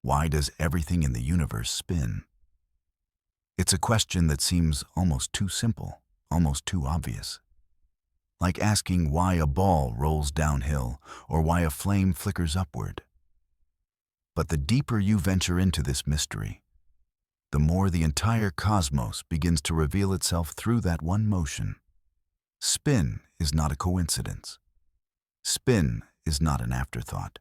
Why does everything in the universe spin? It's a question that seems almost too simple, almost too obvious. Like asking why a ball rolls downhill or why a flame flickers upward. But the deeper you venture into this mystery, the more the entire cosmos begins to reveal itself through that one motion. Spin is not a coincidence. Spin is not an afterthought.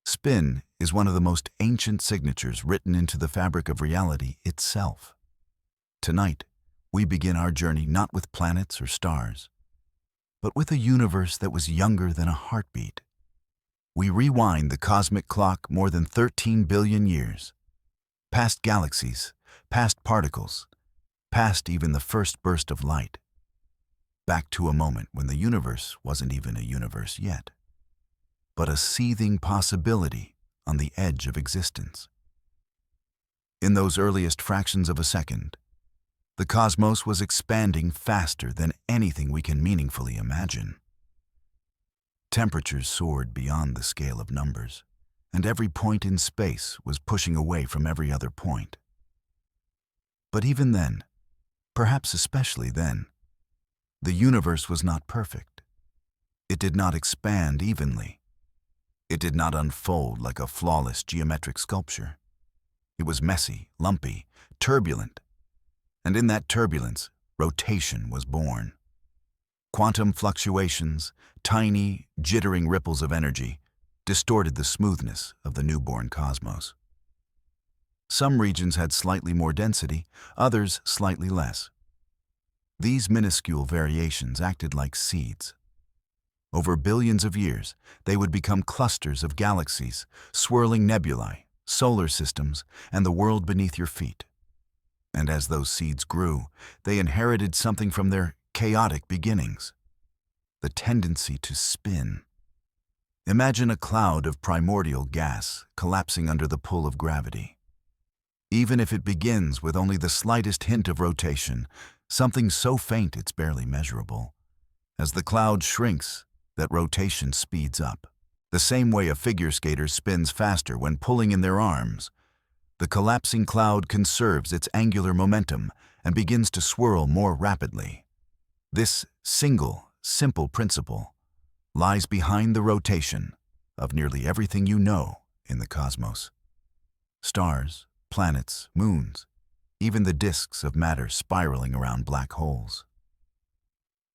Spin is one of the most ancient signatures written into the fabric of reality itself. Tonight, we begin our journey not with planets or stars, but with a universe that was younger than a heartbeat. We rewind the cosmic clock more than 13 billion years, past galaxies, past particles, past even the first burst of light, back to a moment when the universe wasn't even a universe yet, but a seething possibility on the edge of existence. In those earliest fractions of a second, the cosmos was expanding faster than anything we can meaningfully imagine. Temperatures soared beyond the scale of numbers, and every point in space was pushing away from every other point. But even then, perhaps especially then, the universe was not perfect. It did not expand evenly. It did not unfold like a flawless geometric sculpture. It was messy, lumpy, turbulent. And in that turbulence, rotation was born. Quantum fluctuations, tiny, jittering ripples of energy, distorted the smoothness of the newborn cosmos. Some regions had slightly more density, others slightly less. These minuscule variations acted like seeds. Over billions of years, they would become clusters of galaxies, swirling nebulae, solar systems, and the world beneath your feet. And as those seeds grew, they inherited something from their chaotic beginnings: the tendency to spin. Imagine a cloud of primordial gas collapsing under the pull of gravity. Even if it begins with only the slightest hint of rotation, something so faint it's barely measurable, as the cloud shrinks, that rotation speeds up. The same way a figure skater spins faster when pulling in their arms, the collapsing cloud conserves its angular momentum and begins to swirl more rapidly. This single, simple principle lies behind the rotation of nearly everything you know in the cosmos. Stars, planets, moons, even the disks of matter spiraling around black holes.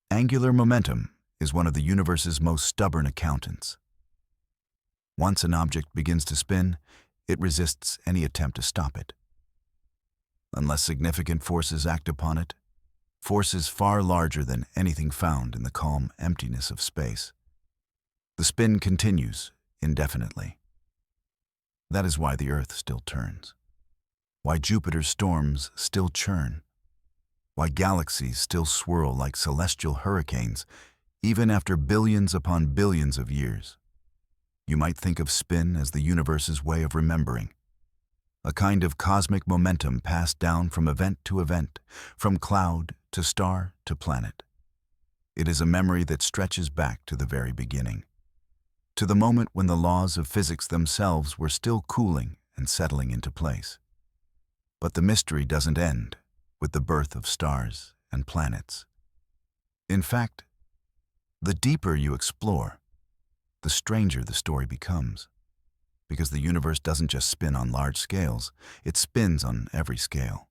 Angular momentum is one of the universe's most stubborn accountants. Once an object begins to spin, it resists any attempt to stop it. Unless significant forces act upon it, forces far larger than anything found in the calm emptiness of space, the spin continues indefinitely. That is why the Earth still turns, why Jupiter's storms still churn, why galaxies still swirl like celestial hurricanes, even after billions upon billions of years. You might think of spin as the universe's way of remembering, a kind of cosmic momentum passed down from event to event, from cloud to star to planet. It is a memory that stretches back to the very beginning, to the moment when the laws of physics themselves were still cooling and settling into place. But the mystery doesn't end with the birth of stars and planets. In fact, the deeper you explore, the stranger the story becomes, because the universe doesn't just spin on large scales, it spins on every scale.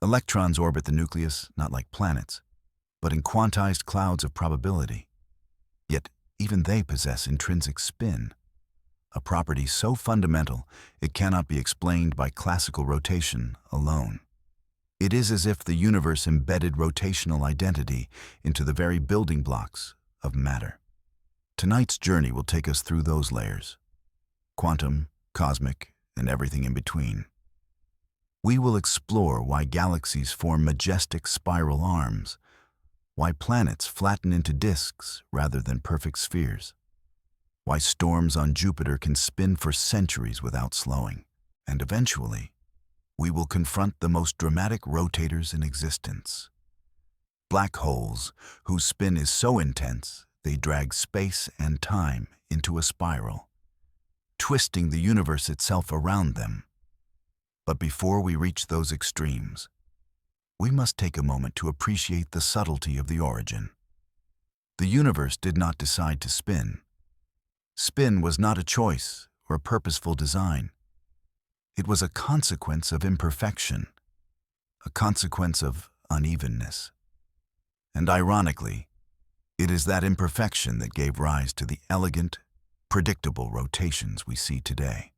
Electrons orbit the nucleus not like planets, but in quantized clouds of probability. Yet even they possess intrinsic spin, a property so fundamental it cannot be explained by classical rotation alone. It is as if the universe embedded rotational identity into the very building blocks of matter. Tonight's journey will take us through those layers: quantum, cosmic, and everything in between. We will explore why galaxies form majestic spiral arms, why planets flatten into disks rather than perfect spheres, why storms on Jupiter can spin for centuries without slowing, and eventually, we will confront the most dramatic rotators in existence: black holes whose spin is so intense they drag space and time into a spiral. twisting the universe itself around them. But before we reach those extremes, we must take a moment to appreciate the subtlety of the origin. The universe did not decide to spin. Spin was not a choice or a purposeful design. It was a consequence of imperfection, a consequence of unevenness. And ironically, it is that imperfection that gave rise to the elegant, predictable rotations we see today.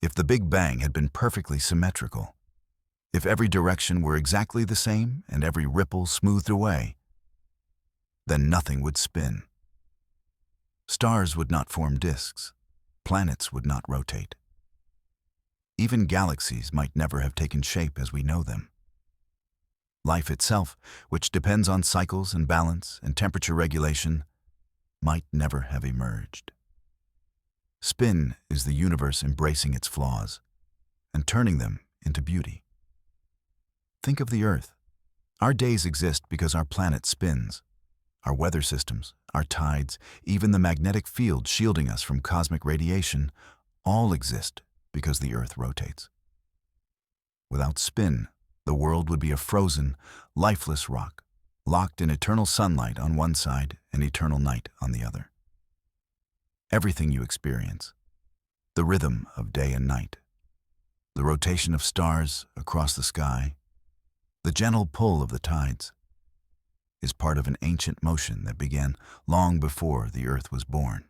If the Big Bang had been perfectly symmetrical, if every direction were exactly the same and every ripple smoothed away, then nothing would spin. Stars would not form disks, planets would not rotate. Even galaxies might never have taken shape as we know them. Life itself, which depends on cycles and balance and temperature regulation, might never have emerged. Spin is the universe embracing its flaws and turning them into beauty. Think of the Earth. Our days exist because our planet spins. Our weather systems, our tides, even the magnetic field shielding us from cosmic radiation, all exist because the Earth rotates. Without spin, the world would be a frozen, lifeless rock, locked in eternal sunlight on one side and eternal night on the other. Everything you experience, the rhythm of day and night, the rotation of stars across the sky, the gentle pull of the tides, is part of an ancient motion that began long before the Earth was born.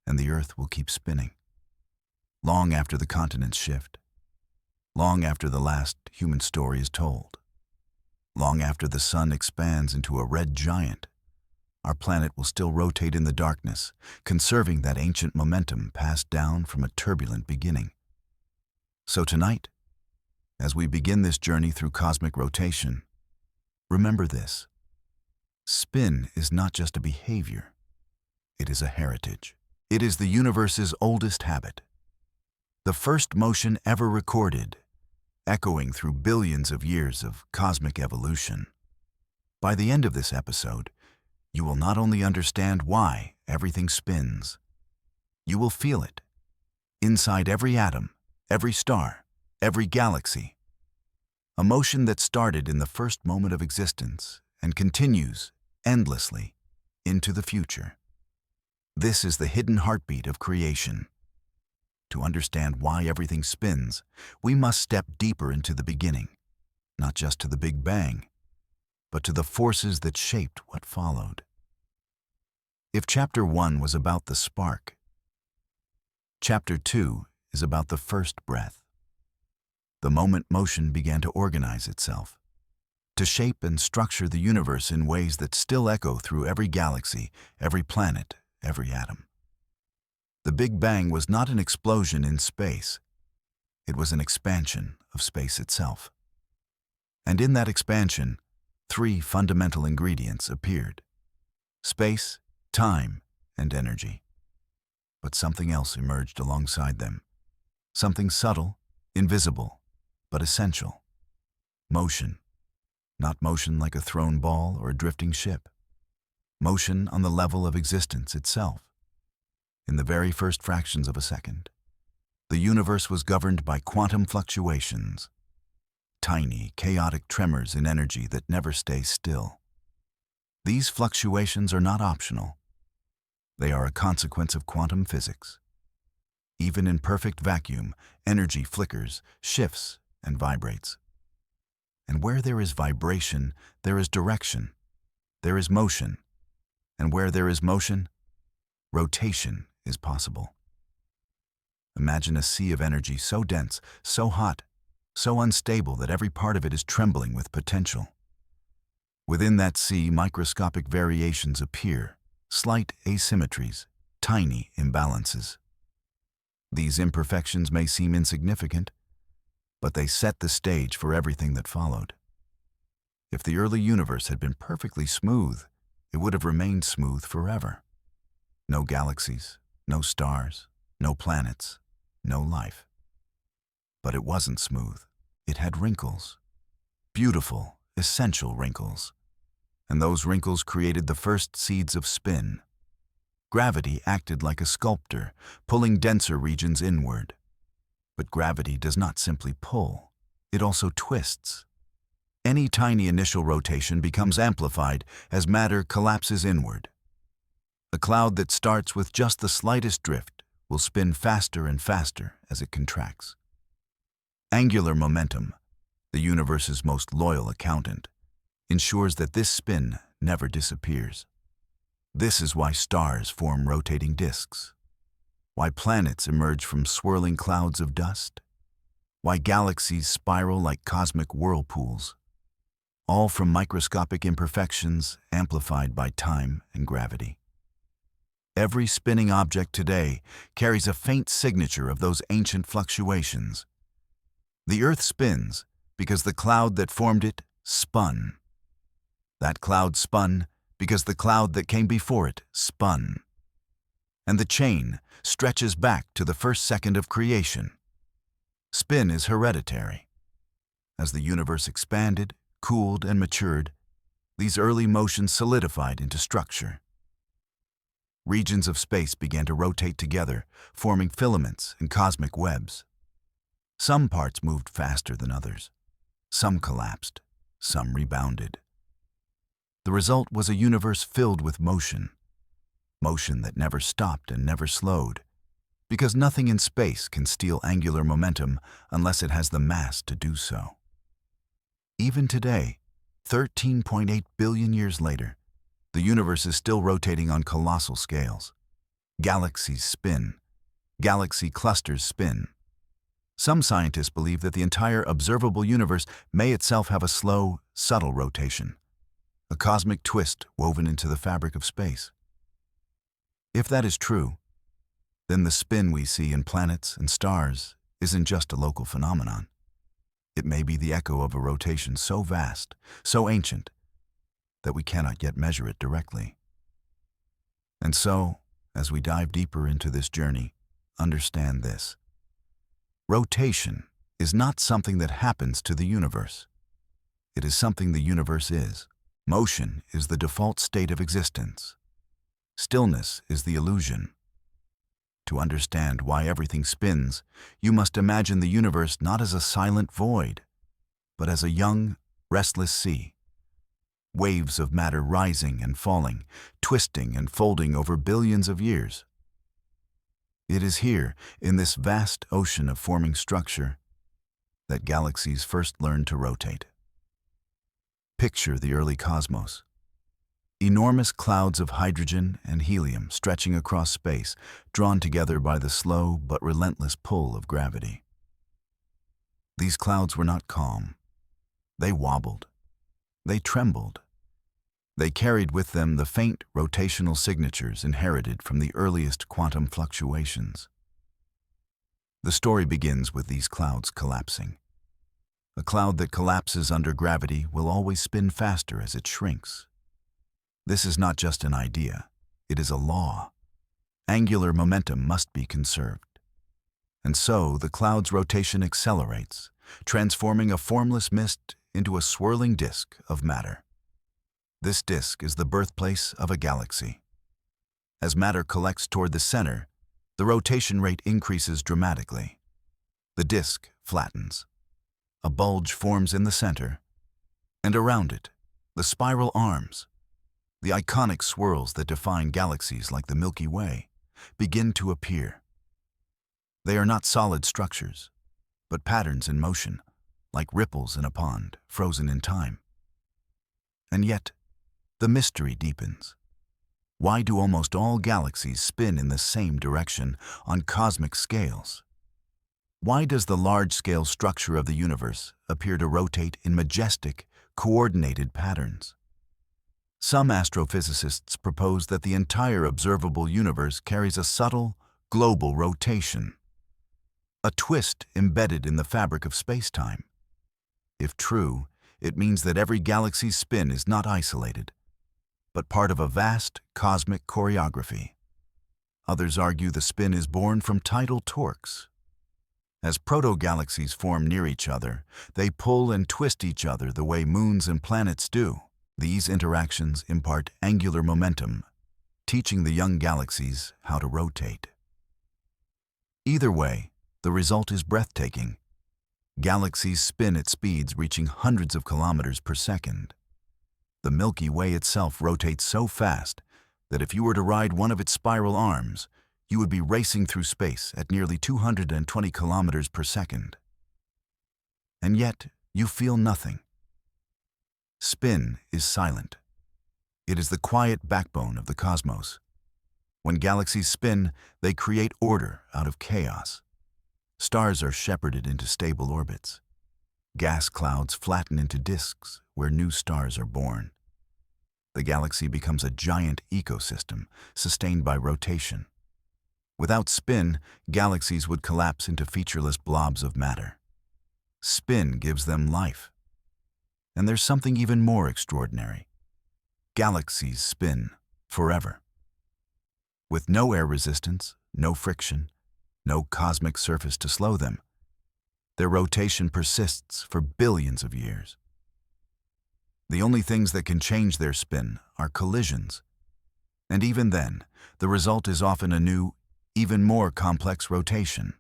And the Earth will keep spinning, long after the continents shift, long after the last human story is told, long after the sun expands into a red giant. Our planet will still rotate in the darkness, conserving that ancient momentum passed down from a turbulent beginning. So tonight, as we begin this journey through cosmic rotation, remember this: spin is not just a behavior, it is a heritage. It is the universe's oldest habit, the first motion ever recorded, echoing through billions of years of cosmic evolution. By the end of this episode, you will not only understand why everything spins, you will feel it inside every atom, every star, every galaxy. A motion that started in the first moment of existence and continues endlessly into the future. This is the hidden heartbeat of creation. To understand why everything spins, we must step deeper into the beginning, not just to the Big Bang, but to the forces that shaped what followed. If Chapter 1 was about the spark, Chapter 2 is about the first breath. The moment motion began to organize itself, to shape and structure the universe in ways that still echo through every galaxy, every planet, every atom. The Big Bang was not an explosion in space. It was an expansion of space itself. And in that expansion, three fundamental ingredients appeared: space, time, and energy. But something else emerged alongside them. Something subtle, invisible, but essential. Motion. Not motion like a thrown ball or a drifting ship. Motion on the level of existence itself. In the very first fractions of a second, the universe was governed by quantum fluctuations, tiny, chaotic tremors in energy that never stay still. These fluctuations are not optional. They are a consequence of quantum physics. Even in perfect vacuum, energy flickers, shifts, and vibrates. And where there is vibration, there is direction. There is motion. And where there is motion, rotation is possible. Imagine a sea of energy so dense, so hot, so unstable that every part of it is trembling with potential. Within that sea, microscopic variations appear, slight asymmetries, tiny imbalances. These imperfections may seem insignificant, but they set the stage for everything that followed. If the early universe had been perfectly smooth, it would have remained smooth forever. No galaxies, no stars, no planets, no life. But it wasn't smooth. It had wrinkles. Beautiful, essential wrinkles. And those wrinkles created the first seeds of spin. Gravity acted like a sculptor, pulling denser regions inward. But gravity does not simply pull, it also twists. Any tiny initial rotation becomes amplified as matter collapses inward. A cloud that starts with just the slightest drift will spin faster and faster as it contracts. Angular momentum, the universe's most loyal accountant, ensures that this spin never disappears. This is why stars form rotating disks, why planets emerge from swirling clouds of dust, why galaxies spiral like cosmic whirlpools, all from microscopic imperfections amplified by time and gravity. Every spinning object today carries a faint signature of those ancient fluctuations. The Earth spins because the cloud that formed it spun. That cloud spun because the cloud that came before it spun. And the chain stretches back to the first second of creation. Spin is hereditary. As the universe expanded, cooled, and matured, these early motions solidified into structure. Regions of space began to rotate together, forming filaments and cosmic webs. Some parts moved faster than others. Some collapsed, some rebounded. The result was a universe filled with motion. Motion that never stopped and never slowed, because nothing in space can steal angular momentum unless it has the mass to do so. Even today, 13.8 billion years later, the universe is still rotating on colossal scales. Galaxies spin. Galaxy clusters spin. Some scientists believe that the entire observable universe may itself have a slow, subtle rotation, a cosmic twist woven into the fabric of space. If that is true, then the spin we see in planets and stars isn't just a local phenomenon. It may be the echo of a rotation so vast, so ancient, that we cannot yet measure it directly. And so, as we dive deeper into this journey, understand this. Rotation is not something that happens to the universe. It is something the universe is. Motion is the default state of existence. Stillness is the illusion. To understand why everything spins, you must imagine the universe not as a silent void, but as a young, restless sea. Waves of matter rising and falling, twisting and folding over billions of years. It is here, in this vast ocean of forming structure, that galaxies first learned to rotate. Picture the early cosmos. Enormous clouds of hydrogen and helium stretching across space, drawn together by the slow but relentless pull of gravity. These clouds were not calm. They wobbled. They trembled. They carried with them the faint rotational signatures inherited from the earliest quantum fluctuations. The story begins with these clouds collapsing. A cloud that collapses under gravity will always spin faster as it shrinks. This is not just an idea, it is a law. Angular momentum must be conserved. And so the cloud's rotation accelerates, transforming a formless mist into a swirling disk of matter. This disk is the birthplace of a galaxy. As matter collects toward the center, the rotation rate increases dramatically. The disk flattens. A bulge forms in the center, and around it, the spiral arms, the iconic swirls that define galaxies like the Milky Way, begin to appear. They are not solid structures, but patterns in motion, like ripples in a pond, frozen in time. And yet, the mystery deepens. Why do almost all galaxies spin in the same direction on cosmic scales? Why does the large-scale structure of the universe appear to rotate in majestic, coordinated patterns? Some astrophysicists propose that the entire observable universe carries a subtle, global rotation, a twist embedded in the fabric of spacetime. If true, it means that every galaxy's spin is not isolated, but part of a vast cosmic choreography. Others argue the spin is born from tidal torques. As proto-galaxies form near each other, they pull and twist each other the way moons and planets do. These interactions impart angular momentum, teaching the young galaxies how to rotate. Either way, the result is breathtaking. Galaxies spin at speeds reaching hundreds of kilometers per second. The Milky Way itself rotates so fast that if you were to ride one of its spiral arms, you would be racing through space at nearly 220 kilometers per second. And yet, you feel nothing. Spin is silent. It is the quiet backbone of the cosmos. When galaxies spin, they create order out of chaos. Stars are shepherded into stable orbits. Gas clouds flatten into disks where new stars are born. The galaxy becomes a giant ecosystem sustained by rotation. Without spin, galaxies would collapse into featureless blobs of matter. Spin gives them life. And there's something even more extraordinary. Galaxies spin forever. With no air resistance, no friction, no cosmic surface to slow them, their rotation persists for billions of years. The only things that can change their spin are collisions. And even then, the result is often a new, even more complex rotation.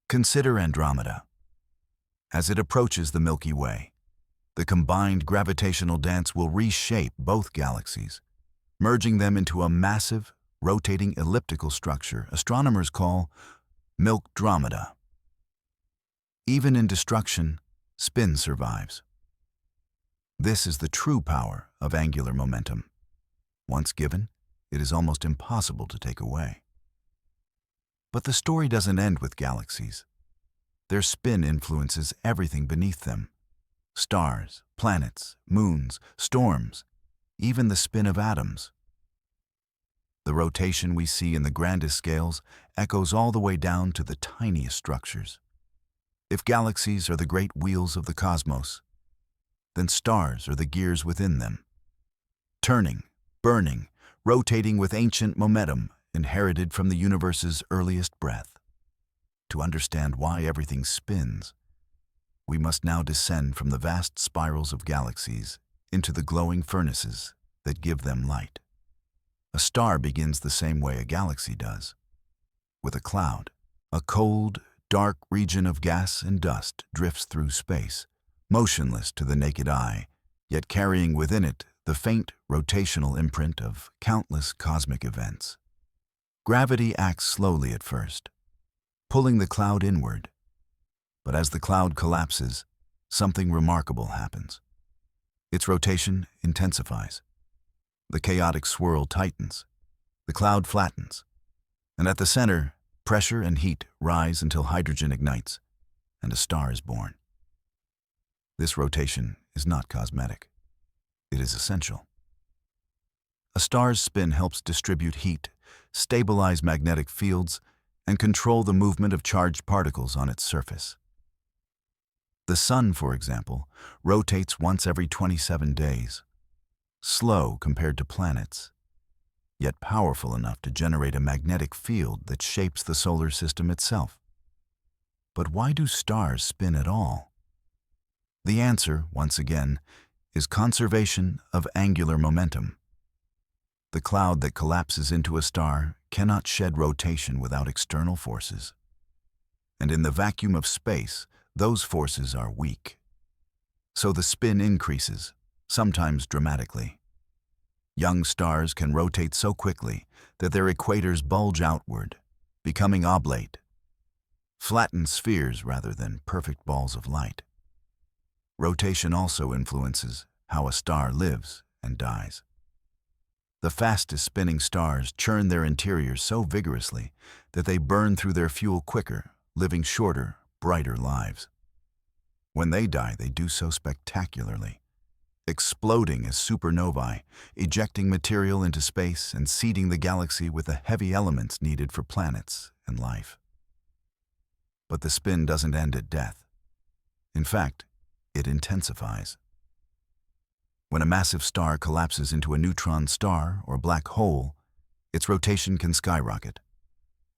Consider Andromeda. As it approaches the Milky Way, the combined gravitational dance will reshape both galaxies, merging them into a massive, rotating elliptical structure astronomers call Milkdromeda. Even in destruction, spin survives. This is the true power of angular momentum. Once given, it is almost impossible to take away. But the story doesn't end with galaxies. Their spin influences everything beneath them. Stars, planets, moons, storms, even the spin of atoms. The rotation we see in the grandest scales echoes all the way down to the tiniest structures. If galaxies are the great wheels of the cosmos, then stars are the gears within them, turning, burning, rotating with ancient momentum inherited from the universe's earliest breath. To understand why everything spins, we must now descend from the vast spirals of galaxies into the glowing furnaces that give them light. A star begins the same way a galaxy does, with a cloud. A cold, dark region of gas and dust drifts through space, motionless to the naked eye, yet carrying within it the faint rotational imprint of countless cosmic events. Gravity acts slowly at first, pulling the cloud inward. But as the cloud collapses, something remarkable happens. Its rotation intensifies. The chaotic swirl tightens. The cloud flattens. And at the center, pressure and heat rise until hydrogen ignites, and a star is born. This rotation is not cosmetic. It is essential. A star's spin helps distribute heat, stabilize magnetic fields, and control the movement of charged particles on its surface. The Sun, for example, rotates once every 27 days, slow compared to planets, yet powerful enough to generate a magnetic field that shapes the solar system itself. But why do stars spin at all? The answer, once again, is conservation of angular momentum. The cloud that collapses into a star cannot shed rotation without external forces. And in the vacuum of space, those forces are weak. So the spin increases, sometimes dramatically. Young stars can rotate so quickly that their equators bulge outward, becoming oblate, flattened spheres rather than perfect balls of light. Rotation also influences how a star lives and dies. The fastest spinning stars churn their interiors so vigorously that they burn through their fuel quicker, living shorter, brighter lives. When they die, they do so spectacularly, exploding as supernovae, ejecting material into space and seeding the galaxy with the heavy elements needed for planets and life. But the spin doesn't end at death. In fact, it intensifies. When a massive star collapses into a neutron star or black hole, its rotation can skyrocket.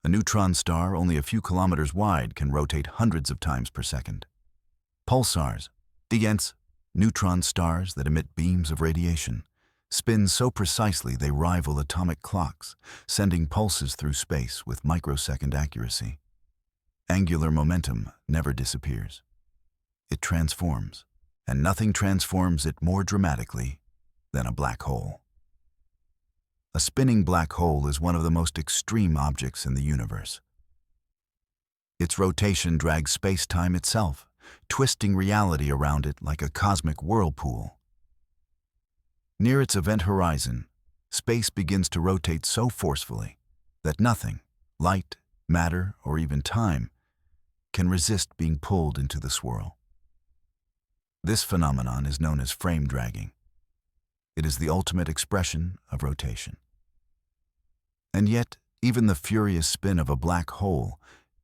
A neutron star only a few kilometers wide can rotate hundreds of times per second. Pulsars, dense neutron stars that emit beams of radiation, spin so precisely they rival atomic clocks, sending pulses through space with microsecond accuracy. Angular momentum never disappears. It transforms, and nothing transforms it more dramatically than a black hole. A spinning black hole is one of the most extreme objects in the universe. Its rotation drags space-time itself, twisting reality around it like a cosmic whirlpool. Near its event horizon, space begins to rotate so forcefully that nothing, light, matter, or even time, can resist being pulled into the swirl. This phenomenon is known as frame dragging. It is the ultimate expression of rotation. And yet, even the furious spin of a black hole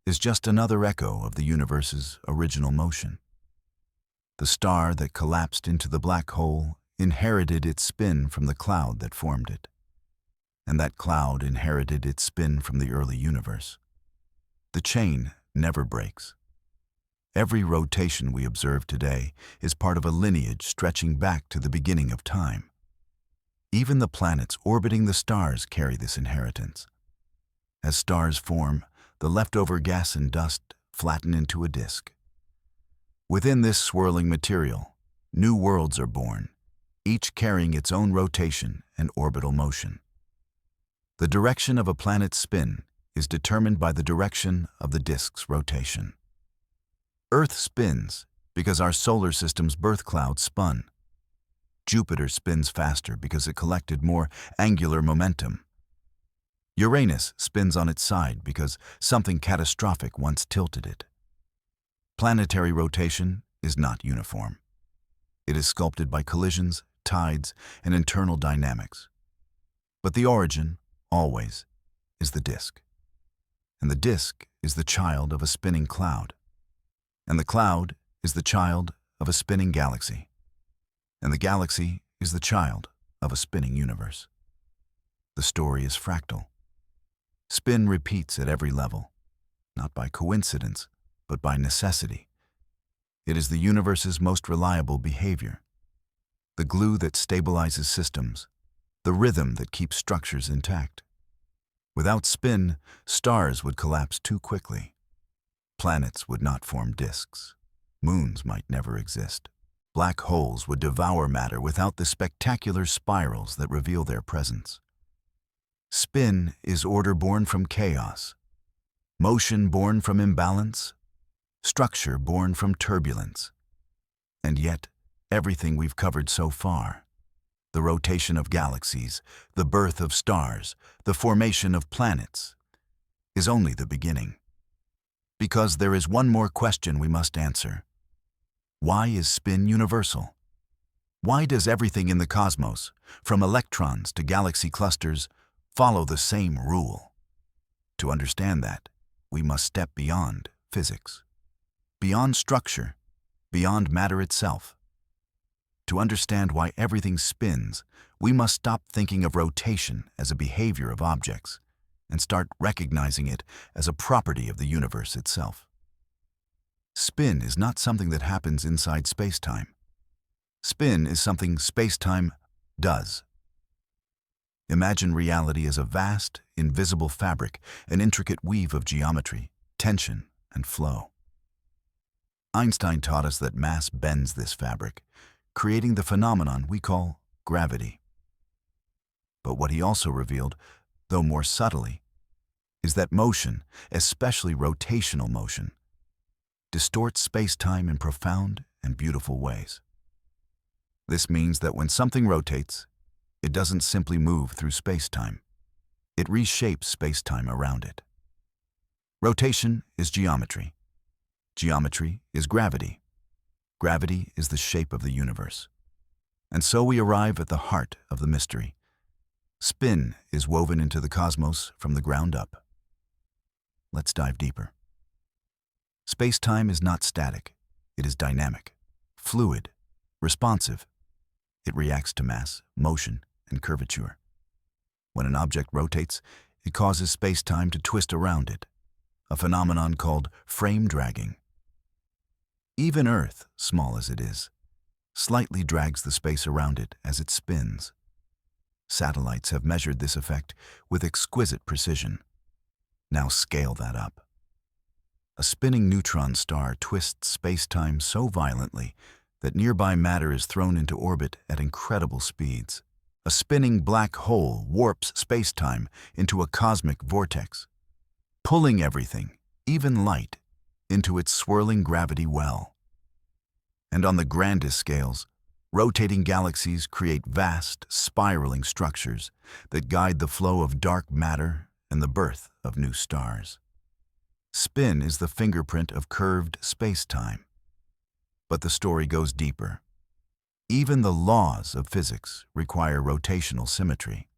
is just another echo of the universe's original motion. The star that collapsed into the black hole inherited its spin from the cloud that formed it, and that cloud inherited its spin from the early universe. The chain never breaks. Every rotation we observe today is part of a lineage stretching back to the beginning of time. Even the planets orbiting the stars carry this inheritance. As stars form, the leftover gas and dust flatten into a disk. Within this swirling material, new worlds are born, each carrying its own rotation and orbital motion. The direction of a planet's spin is determined by the direction of the disk's rotation. Earth spins because our solar system's birth cloud spun. Jupiter spins faster because it collected more angular momentum. Uranus spins on its side because something catastrophic once tilted it. Planetary rotation is not uniform. It is sculpted by collisions, tides, and internal dynamics. But the origin, always, is the disk. And the disk is the child of a spinning cloud. And the cloud is the child of a spinning galaxy. And the galaxy is the child of a spinning universe. The story is fractal. Spin repeats at every level, not by coincidence, but by necessity. It is the universe's most reliable behavior, the glue that stabilizes systems, the rhythm that keeps structures intact. Without spin, stars would collapse too quickly. Planets would not form disks. Moons might never exist. Black holes would devour matter without the spectacular spirals that reveal their presence. Spin is order born from chaos, motion born from imbalance, structure born from turbulence. And yet, everything we've covered so far, the rotation of galaxies, the birth of stars, the formation of planets, is only the beginning. Because there is one more question we must answer. Why is spin universal? Why does everything in the cosmos, from electrons to galaxy clusters, follow the same rule? To understand that, we must step beyond physics, beyond structure, beyond matter itself. To understand why everything spins, we must stop thinking of rotation as a behavior of objects and start recognizing it as a property of the universe itself. Spin is not something that happens inside space-time. Spin is something space-time does. Imagine reality as a vast, invisible fabric, an intricate weave of geometry, tension, and flow. Einstein taught us that mass bends this fabric, creating the phenomenon we call gravity. But what he also revealed, though more subtly, is that motion, especially rotational motion, distorts space-time in profound and beautiful ways. This means that when something rotates, it doesn't simply move through space-time. It reshapes space-time around it. Rotation is geometry. Geometry is gravity. Gravity is the shape of the universe. And so we arrive at the heart of the mystery. Spin is woven into the cosmos from the ground up. Let's dive deeper. Space-time is not static. It is dynamic, fluid, responsive. It reacts to mass, motion, and curvature. When an object rotates, it causes space-time to twist around it, a phenomenon called frame dragging. Even Earth, small as it is, slightly drags the space around it as it spins. Satellites have measured this effect with exquisite precision. Now scale that up. A spinning neutron star twists space-time so violently that nearby matter is thrown into orbit at incredible speeds. A spinning black hole warps space-time into a cosmic vortex, pulling everything, even light, into its swirling gravity well. And on the grandest scales, rotating galaxies create vast, spiraling structures that guide the flow of dark matter and the birth of new stars. Spin is the fingerprint of curved space-time. But the story goes deeper. Even the laws of physics require rotational symmetry.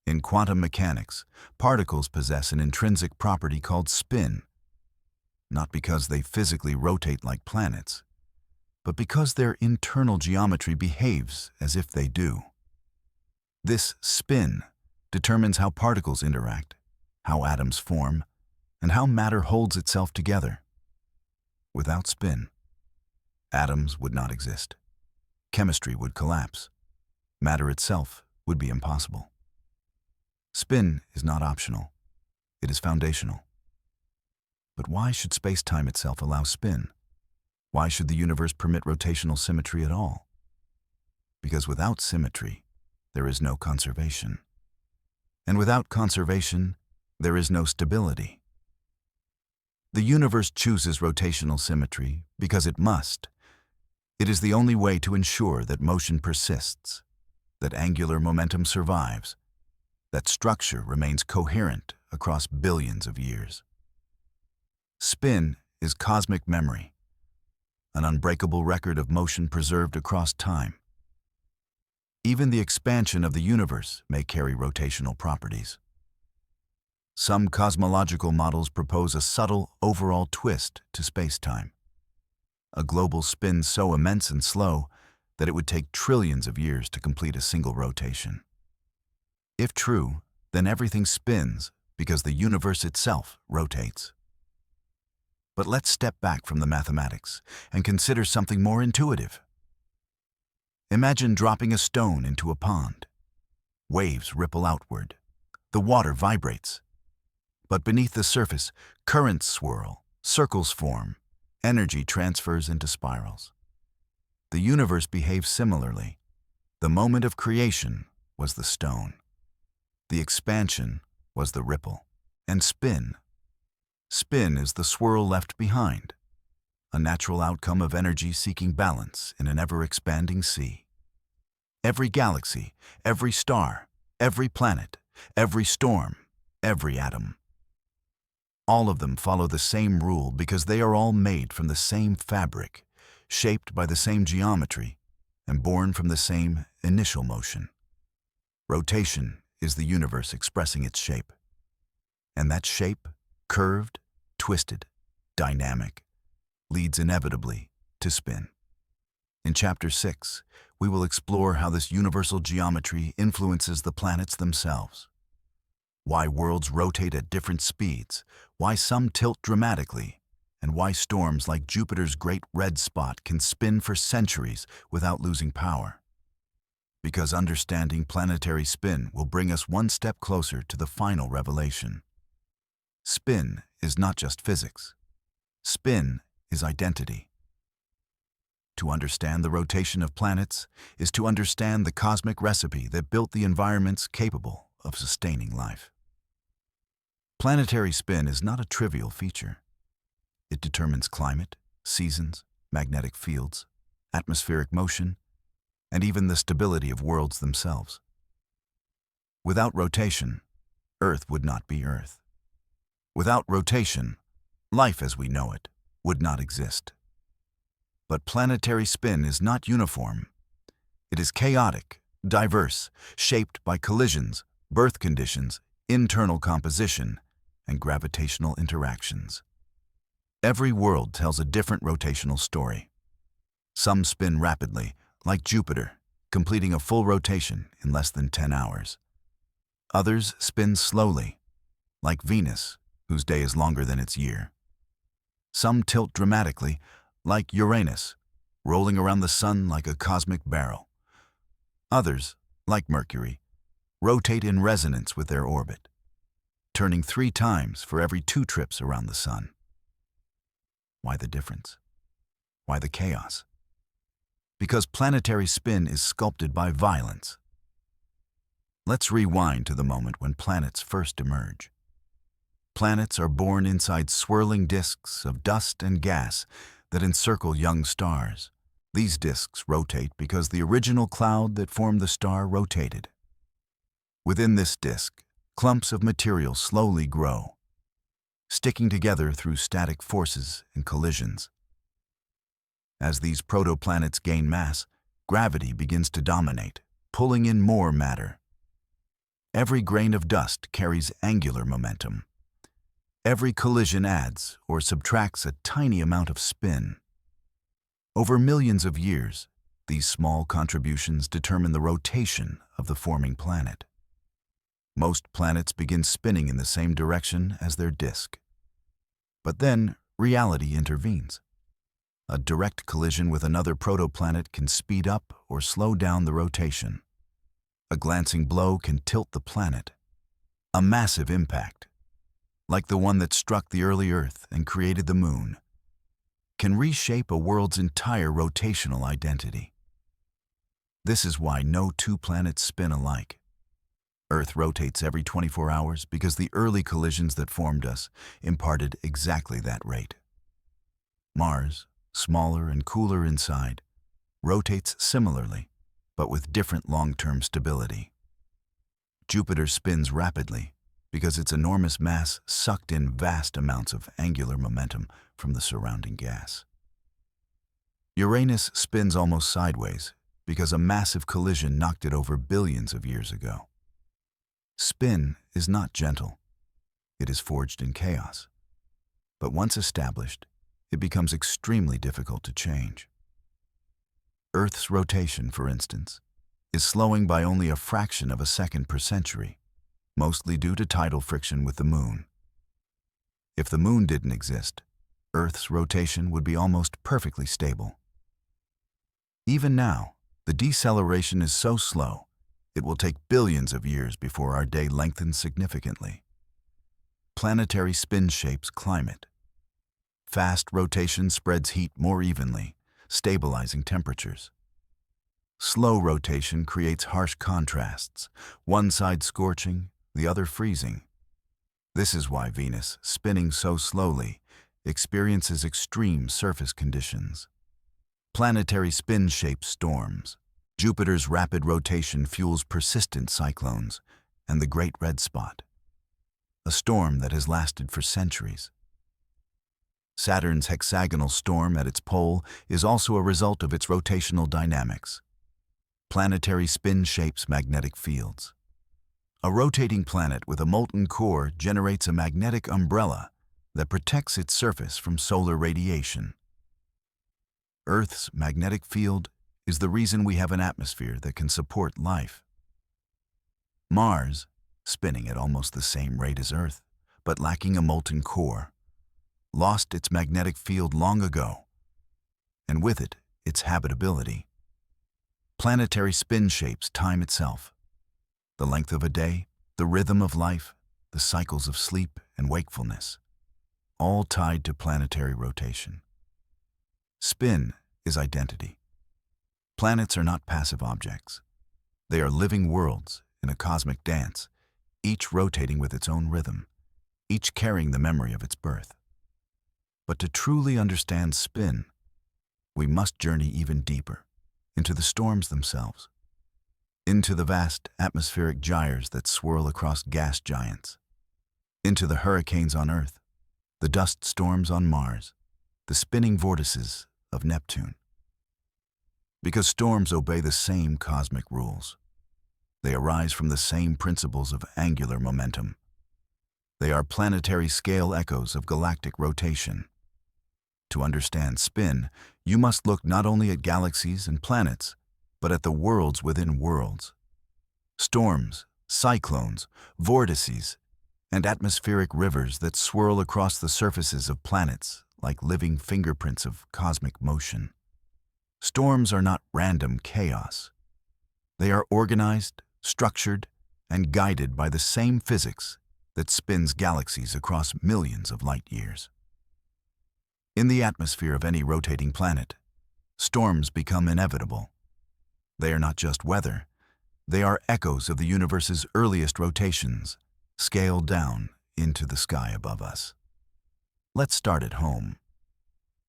In quantum mechanics, particles possess an intrinsic property called spin, not because they physically rotate like planets, but because their internal geometry behaves as if they do. This spin determines how particles interact, how atoms form, and how matter holds itself together. Without spin, atoms would not exist. Chemistry would collapse. Matter itself would be impossible. Spin is not optional. It is foundational. But why should space-time itself allow spin? Why should the universe permit rotational symmetry at all? Because without symmetry, there is no conservation. And without conservation, there is no stability. The universe chooses rotational symmetry because it must. It is the only way to ensure that motion persists, that angular momentum survives, that structure remains coherent across billions of years. Spin is cosmic memory, an unbreakable record of motion preserved across time. Even the expansion of the universe may carry rotational properties. Some cosmological models propose a subtle overall twist to space-time, a global spin so immense and slow that it would take trillions of years to complete a single rotation. If true, then everything spins because the universe itself rotates. But let's step back from the mathematics and consider something more intuitive. Imagine dropping a stone into a pond. Waves ripple outward. The water vibrates. But beneath the surface, currents swirl, circles form, energy transfers into spirals. The universe behaves similarly. The moment of creation was the stone. The expansion was the ripple. And spin. Spin is the swirl left behind, a natural outcome of energy seeking balance in an ever-expanding sea. Every galaxy, every star, every planet, every storm, every atom. All of them follow the same rule because they are all made from the same fabric, shaped by the same geometry, and born from the same initial motion. Rotation is the universe expressing its shape. And that shape, curved, twisted, dynamic, leads inevitably to spin. In Chapter 6, we will explore how this universal geometry influences the planets themselves. Why worlds rotate at different speeds, why some tilt dramatically, and why storms like Jupiter's Great Red Spot can spin for centuries without losing power. Because understanding planetary spin will bring us one step closer to the final revelation. Spin is not just physics. Spin is identity. To understand the rotation of planets is to understand the cosmic recipe that built the environments capable of sustaining life. Planetary spin is not a trivial feature. It determines climate, seasons, magnetic fields, atmospheric motion, and even the stability of worlds themselves. Without rotation, Earth would not be Earth. Without rotation, life as we know it would not exist. But planetary spin is not uniform. It is chaotic, diverse, shaped by collisions, birth conditions, internal composition, and gravitational interactions. Every world tells a different rotational story. Some spin rapidly, like Jupiter, completing a full rotation in less than 10 hours. Others spin slowly, like Venus, whose day is longer than its year. Some tilt dramatically, like Uranus, rolling around the sun like a cosmic barrel. Others, like Mercury, rotate in resonance with their orbit, turning 3 times for every 2 trips around the Sun. Why the difference? Why the chaos? Because planetary spin is sculpted by violence. Let's rewind to the moment when planets first emerge. Planets are born inside swirling disks of dust and gas that encircle young stars. These disks rotate because the original cloud that formed the star rotated. Within this disk, clumps of material slowly grow, sticking together through static forces and collisions. As these protoplanets gain mass, gravity begins to dominate, pulling in more matter. Every grain of dust carries angular momentum. Every collision adds or subtracts a tiny amount of spin. Over millions of years, these small contributions determine the rotation of the forming planet. Most planets begin spinning in the same direction as their disk. But then, reality intervenes. A direct collision with another protoplanet can speed up or slow down the rotation. A glancing blow can tilt the planet. A massive impact, like the one that struck the early Earth and created the Moon, can reshape a world's entire rotational identity. This is why no 2 planets spin alike. Earth rotates every 24 hours because the early collisions that formed us imparted exactly that rate. Mars, smaller and cooler inside, rotates similarly, but with different long-term stability. Jupiter spins rapidly because its enormous mass sucked in vast amounts of angular momentum from the surrounding gas. Uranus spins almost sideways because a massive collision knocked it over billions of years ago. Spin is not gentle. It is forged in chaos. But once established, it becomes extremely difficult to change. Earth's rotation, for instance, is slowing by only a fraction of a second per century, mostly due to tidal friction with the Moon. If the Moon didn't exist, Earth's rotation would be almost perfectly stable. Even now, the deceleration is so slow, it will take billions of years before our day lengthens significantly. Planetary spin shapes climate. Fast rotation spreads heat more evenly, stabilizing temperatures. Slow rotation creates harsh contrasts, one side scorching, the other freezing. This is why Venus, spinning so slowly, experiences extreme surface conditions. Planetary spin shapes storms. Jupiter's rapid rotation fuels persistent cyclones and the Great Red Spot, a storm that has lasted for centuries. Saturn's hexagonal storm at its pole is also a result of its rotational dynamics. Planetary spin shapes magnetic fields. A rotating planet with a molten core generates a magnetic umbrella that protects its surface from solar radiation. Earth's magnetic field is the reason we have an atmosphere that can support life. Mars, spinning at almost the same rate as Earth, but lacking a molten core, lost its magnetic field long ago, and with it, its habitability. Planetary spin shapes time itself. The length of a day, the rhythm of life, the cycles of sleep and wakefulness, all tied to planetary rotation. Spin is identity. Planets are not passive objects. They are living worlds in a cosmic dance, each rotating with its own rhythm, each carrying the memory of its birth. But to truly understand spin, we must journey even deeper, into the storms themselves, into the vast atmospheric gyres that swirl across gas giants, into the hurricanes on Earth, the dust storms on Mars, the spinning vortices of Neptune. Because storms obey the same cosmic rules. They arise from the same principles of angular momentum. They are planetary scale echoes of galactic rotation. To understand spin, you must look not only at galaxies and planets, but at the worlds within worlds. Storms, cyclones, vortices, and atmospheric rivers that swirl across the surfaces of planets like living fingerprints of cosmic motion. Storms are not random chaos. They are organized, structured, and guided by the same physics that spins galaxies across millions of light years. In the atmosphere of any rotating planet, storms become inevitable. They are not just weather, they are echoes of the universe's earliest rotations, scaled down into the sky above us. Let's start at home.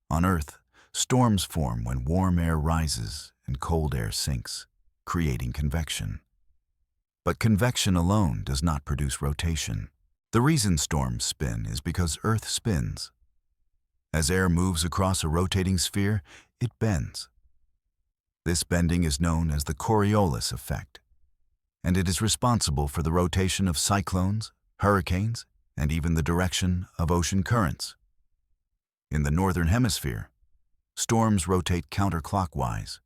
On Earth, storms form when warm air rises and cold air sinks, creating convection. But convection alone does not produce rotation. The reason storms spin is because Earth spins. As air moves across a rotating sphere, it bends. This bending is known as the Coriolis effect, and it is responsible for the rotation of cyclones, hurricanes, and even the direction of ocean currents. In the northern hemisphere, storms rotate counterclockwise.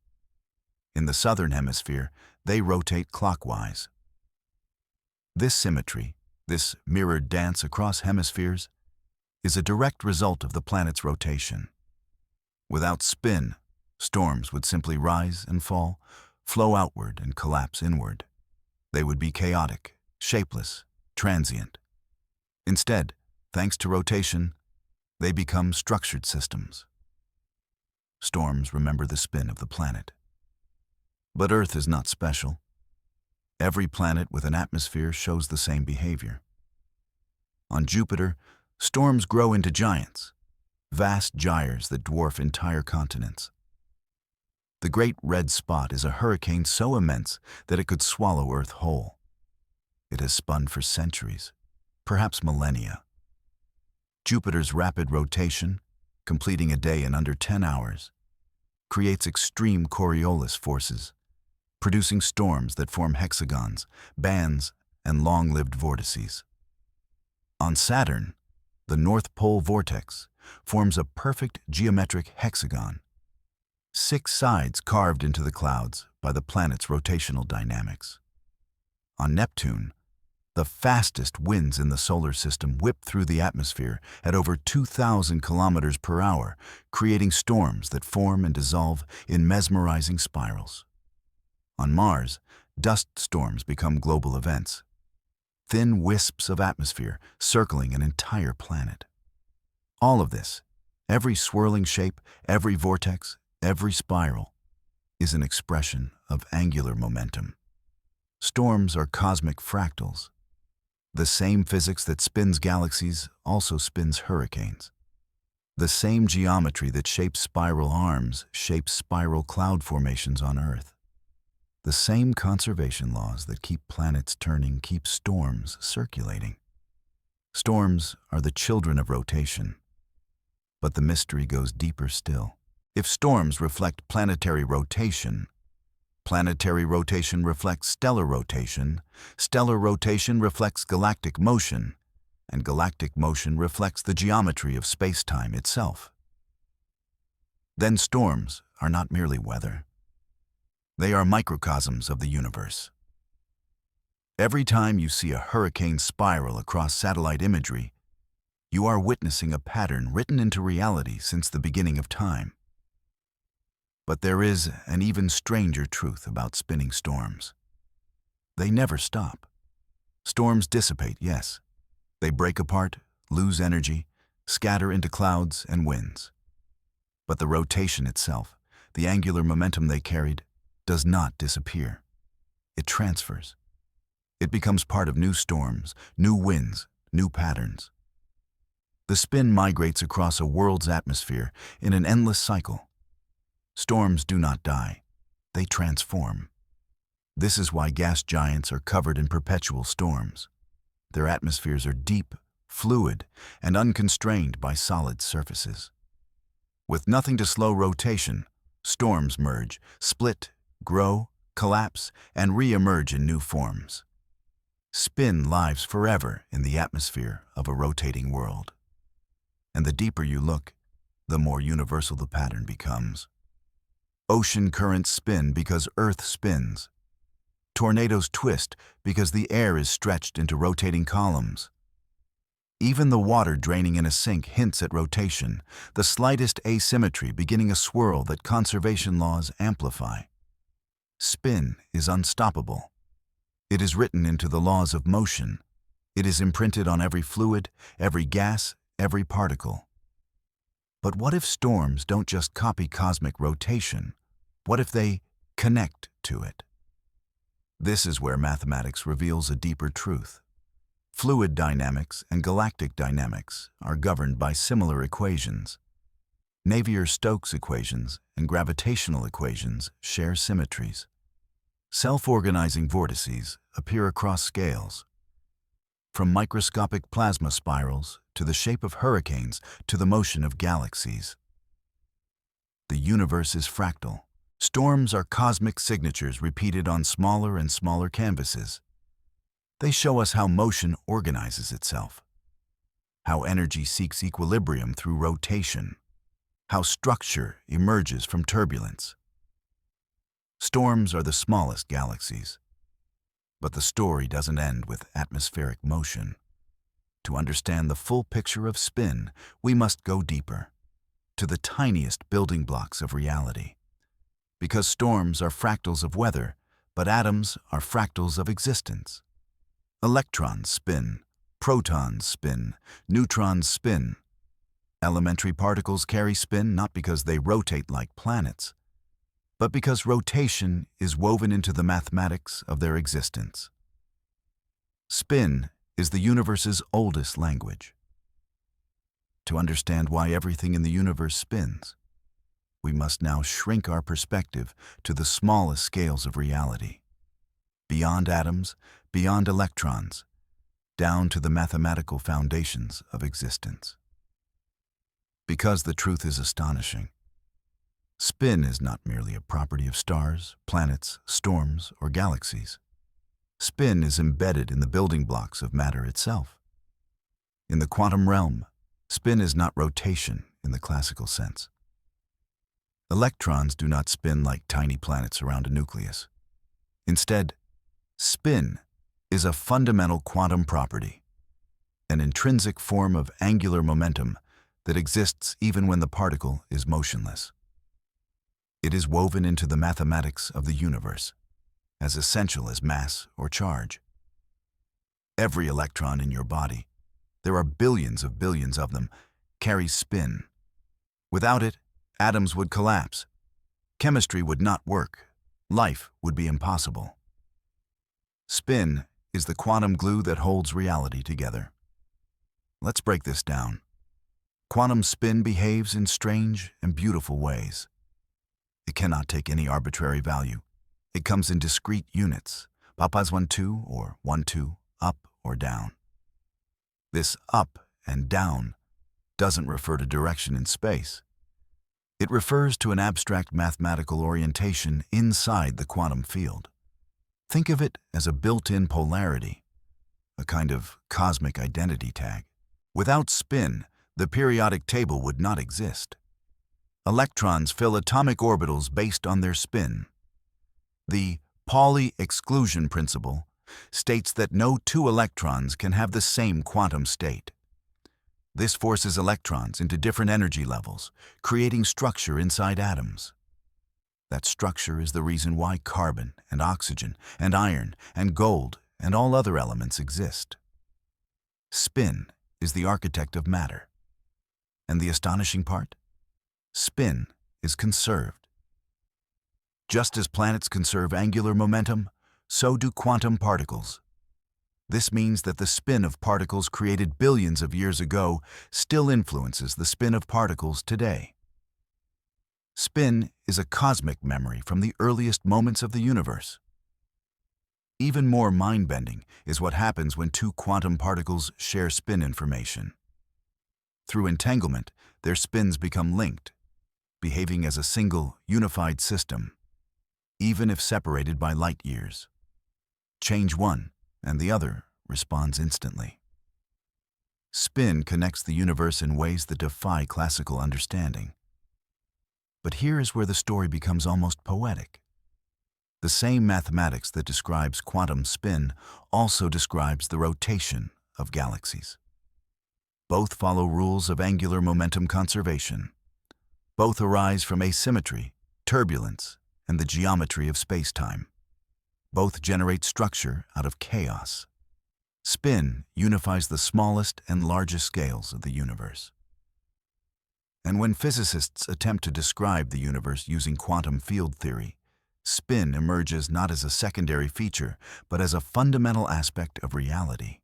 In the southern hemisphere, they rotate clockwise. This symmetry, this mirrored dance across hemispheres, is a direct result of the planet's rotation. Without spin, storms would simply rise and fall, flow outward and collapse inward. They would be chaotic, shapeless, transient. Instead, thanks to rotation, they become structured systems. Storms remember the spin of the planet. But Earth is not special. Every planet with an atmosphere shows the same behavior. On Jupiter, storms grow into giants, vast gyres that dwarf entire continents. The Great Red Spot is a hurricane so immense that it could swallow Earth whole. It has spun for centuries, perhaps millennia. Jupiter's rapid rotation, completing a day in under 10 hours, creates extreme Coriolis forces, producing storms that form hexagons, bands, and long-lived vortices. On Saturn, the North Pole vortex forms a perfect geometric hexagon, 6 sides carved into the clouds by the planet's rotational dynamics. On Neptune, the fastest winds in the solar system whip through the atmosphere at over 2,000 kilometers per hour, creating storms that form and dissolve in mesmerizing spirals. On Mars, dust storms become global events, thin wisps of atmosphere circling an entire planet. All of this, every swirling shape, every vortex, every spiral, is an expression of angular momentum. Storms are cosmic fractals. The same physics that spins galaxies also spins hurricanes. The same geometry that shapes spiral arms shapes spiral cloud formations on Earth. The same conservation laws that keep planets turning keep storms circulating. Storms are the children of rotation. But the mystery goes deeper still. If storms reflect planetary rotation reflects stellar rotation reflects galactic motion, and galactic motion reflects the geometry of spacetime itself. Then storms are not merely weather. They are microcosms of the universe. Every time you see a hurricane spiral across satellite imagery, you are witnessing a pattern written into reality since the beginning of time. But there is an even stranger truth about spinning storms. They never stop. Storms dissipate, yes. They break apart, lose energy, scatter into clouds and winds. But the rotation itself, the angular momentum they carried, does not disappear. It transfers. It becomes part of new storms, new winds, new patterns. The spin migrates across a world's atmosphere in an endless cycle. Storms do not die. They transform. This is why gas giants are covered in perpetual storms. Their atmospheres are deep, fluid, and unconstrained by solid surfaces. With nothing to slow rotation, storms merge, split, grow, collapse, and re-emerge in new forms. Spin lives forever in the atmosphere of a rotating world. And the deeper you look, the more universal the pattern becomes. Ocean currents spin because Earth spins. Tornadoes twist because the air is stretched into rotating columns. Even the water draining in a sink hints at rotation, the slightest asymmetry beginning a swirl that conservation laws amplify. Spin is unstoppable. It is written into the laws of motion. It is imprinted on every fluid, every gas, every particle. But what if storms don't just copy cosmic rotation? What if they connect to it? This is where mathematics reveals a deeper truth. Fluid dynamics and galactic dynamics are governed by similar equations. Navier-Stokes equations and gravitational equations share symmetries. Self-organizing vortices appear across scales. From microscopic plasma spirals to the shape of hurricanes to the motion of galaxies. The universe is fractal. Storms are cosmic signatures repeated on smaller and smaller canvases. They show us how motion organizes itself, how energy seeks equilibrium through rotation, how structure emerges from turbulence. Storms are the smallest galaxies, but the story doesn't end with atmospheric motion. To understand the full picture of spin, we must go deeper, to the tiniest building blocks of reality. Because storms are fractals of weather, but atoms are fractals of existence. Electrons spin, protons spin, neutrons spin. Elementary particles carry spin not because they rotate like planets, but because rotation is woven into the mathematics of their existence. Spin is the universe's oldest language. To understand why everything in the universe spins, we must now shrink our perspective to the smallest scales of reality, beyond atoms, beyond electrons, down to the mathematical foundations of existence. Because the truth is astonishing. Spin is not merely a property of stars, planets, storms, or galaxies. Spin is embedded in the building blocks of matter itself. In the quantum realm, spin is not rotation in the classical sense. Electrons do not spin like tiny planets around a nucleus. Instead, spin is a fundamental quantum property, an intrinsic form of angular momentum that exists even when the particle is motionless. It is woven into the mathematics of the universe, as essential as mass or charge. Every electron in your body, there are billions of them, carries spin. Without it, atoms would collapse. Chemistry would not work. Life would be impossible. Spin is the quantum glue that holds reality together. Let's break this down. Quantum spin behaves in strange and beautiful ways. It cannot take any arbitrary value. It comes in discrete units, papas 1, 2, or 1, 2, up or down. This up and down doesn't refer to direction in space. It refers to an abstract mathematical orientation inside the quantum field. Think of it as a built-in polarity, a kind of cosmic identity tag. Without spin, the periodic table would not exist. Electrons fill atomic orbitals based on their spin. The Pauli exclusion principle states that no two electrons can have the same quantum state. This forces electrons into different energy levels, creating structure inside atoms. That structure is the reason why carbon and oxygen and iron and gold and all other elements exist. Spin is the architect of matter. And the astonishing part? Spin is conserved. Just as planets conserve angular momentum, so do quantum particles. This means that the spin of particles created billions of years ago still influences the spin of particles today. Spin is a cosmic memory from the earliest moments of the universe. Even more mind-bending is what happens when two quantum particles share spin information. Through entanglement, their spins become linked, behaving as a single, unified system, even if separated by light years. Change one, and the other responds instantly. Spin connects the universe in ways that defy classical understanding. But here is where the story becomes almost poetic. The same mathematics that describes quantum spin also describes the rotation of galaxies. Both follow rules of angular momentum conservation. Both arise from asymmetry, turbulence, and the geometry of spacetime. Both generate structure out of chaos. Spin unifies the smallest and largest scales of the universe. And when physicists attempt to describe the universe using quantum field theory, spin emerges not as a secondary feature, but as a fundamental aspect of reality.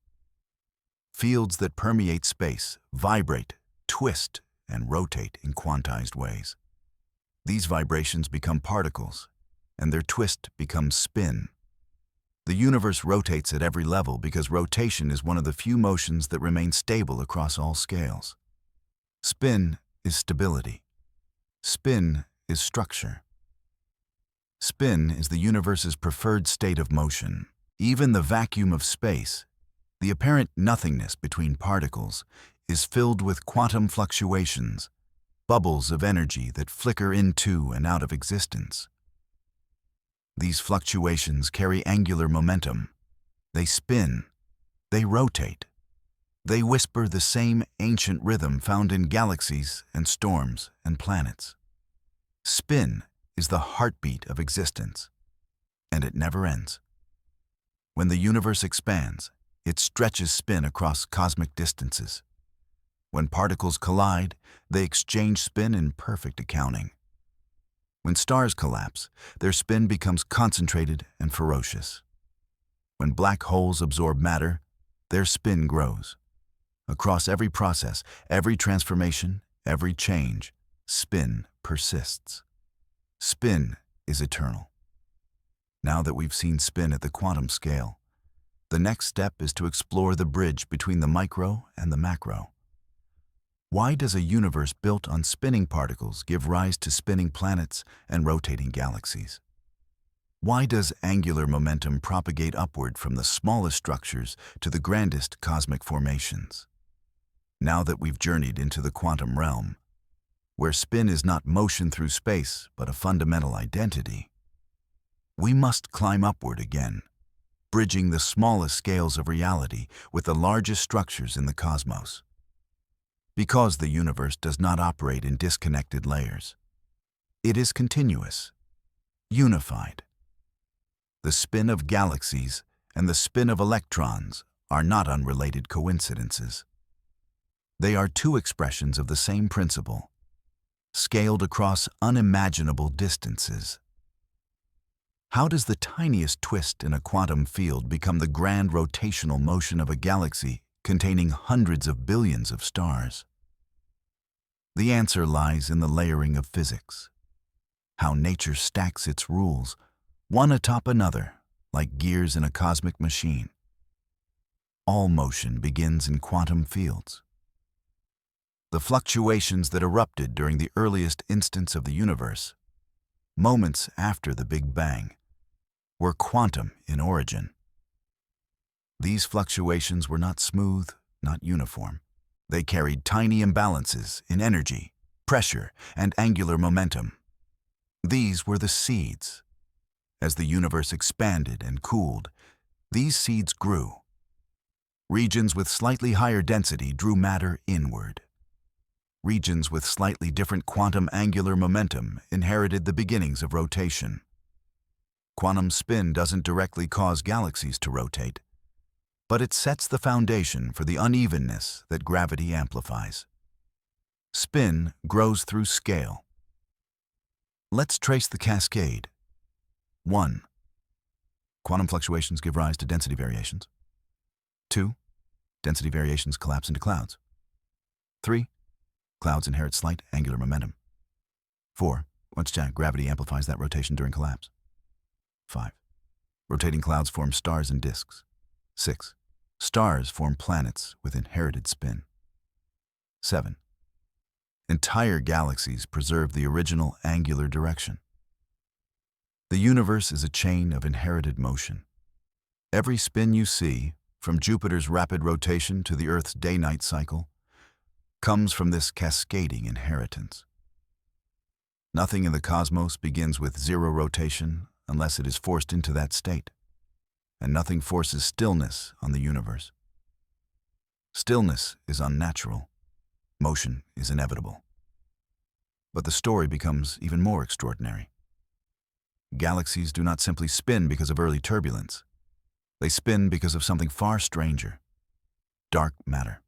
Fields that permeate space vibrate, twist, and rotate in quantized ways. These vibrations become particles, and their twist becomes spin. The universe rotates at every level because rotation is one of the few motions that remain stable across all scales. Spin is stability. Spin is structure. Spin is the universe's preferred state of motion. Even the vacuum of space, the apparent nothingness between particles, is filled with quantum fluctuations, bubbles of energy that flicker into and out of existence. These fluctuations carry angular momentum. They spin. They rotate. They whisper the same ancient rhythm found in galaxies and storms and planets. Spin is the heartbeat of existence, and it never ends. When the universe expands, it stretches spin across cosmic distances. When particles collide, they exchange spin in perfect accounting. When stars collapse, their spin becomes concentrated and ferocious. When black holes absorb matter, their spin grows. Across every process, every transformation, every change, spin persists. Spin is eternal. Now that we've seen spin at the quantum scale, the next step is to explore the bridge between the micro and the macro. Why does a universe built on spinning particles give rise to spinning planets and rotating galaxies? Why does angular momentum propagate upward from the smallest structures to the grandest cosmic formations? Now that we've journeyed into the quantum realm, where spin is not motion through space but a fundamental identity, we must climb upward again, bridging the smallest scales of reality with the largest structures in the cosmos. Because the universe does not operate in disconnected layers. It is continuous, unified. The spin of galaxies and the spin of electrons are not unrelated coincidences. They are two expressions of the same principle, scaled across unimaginable distances. How does the tiniest twist in a quantum field become the grand rotational motion of a galaxy containing hundreds of billions of stars? The answer lies in the layering of physics, how nature stacks its rules, one atop another, like gears in a cosmic machine. All motion begins in quantum fields. The fluctuations that erupted during the earliest instants of the universe, moments after the Big Bang, were quantum in origin. These fluctuations were not smooth, not uniform. They carried tiny imbalances in energy, pressure, and angular momentum. These were the seeds. As the universe expanded and cooled, these seeds grew. Regions with slightly higher density drew matter inward. Regions with slightly different quantum angular momentum inherited the beginnings of rotation. Quantum spin doesn't directly cause galaxies to rotate, but it sets the foundation for the unevenness that gravity amplifies. Spin grows through scale. Let's trace the cascade. 1. Quantum fluctuations give rise to density variations. 2. Density variations collapse into clouds. 3. Clouds inherit slight angular momentum. 4. Gravity amplifies that rotation during collapse. 5. Rotating clouds form stars and disks. 6. Stars form planets with inherited spin. 7. Entire galaxies preserve the original angular direction. The universe is a chain of inherited motion. Every spin you see, from Jupiter's rapid rotation to the Earth's day-night cycle, comes from this cascading inheritance. Nothing in the cosmos begins with zero rotation unless it is forced into that state, and nothing forces stillness on the universe. Stillness is unnatural. Motion is inevitable. But the story becomes even more extraordinary. Galaxies do not simply spin because of early turbulence. They spin because of something far stranger: dark matter.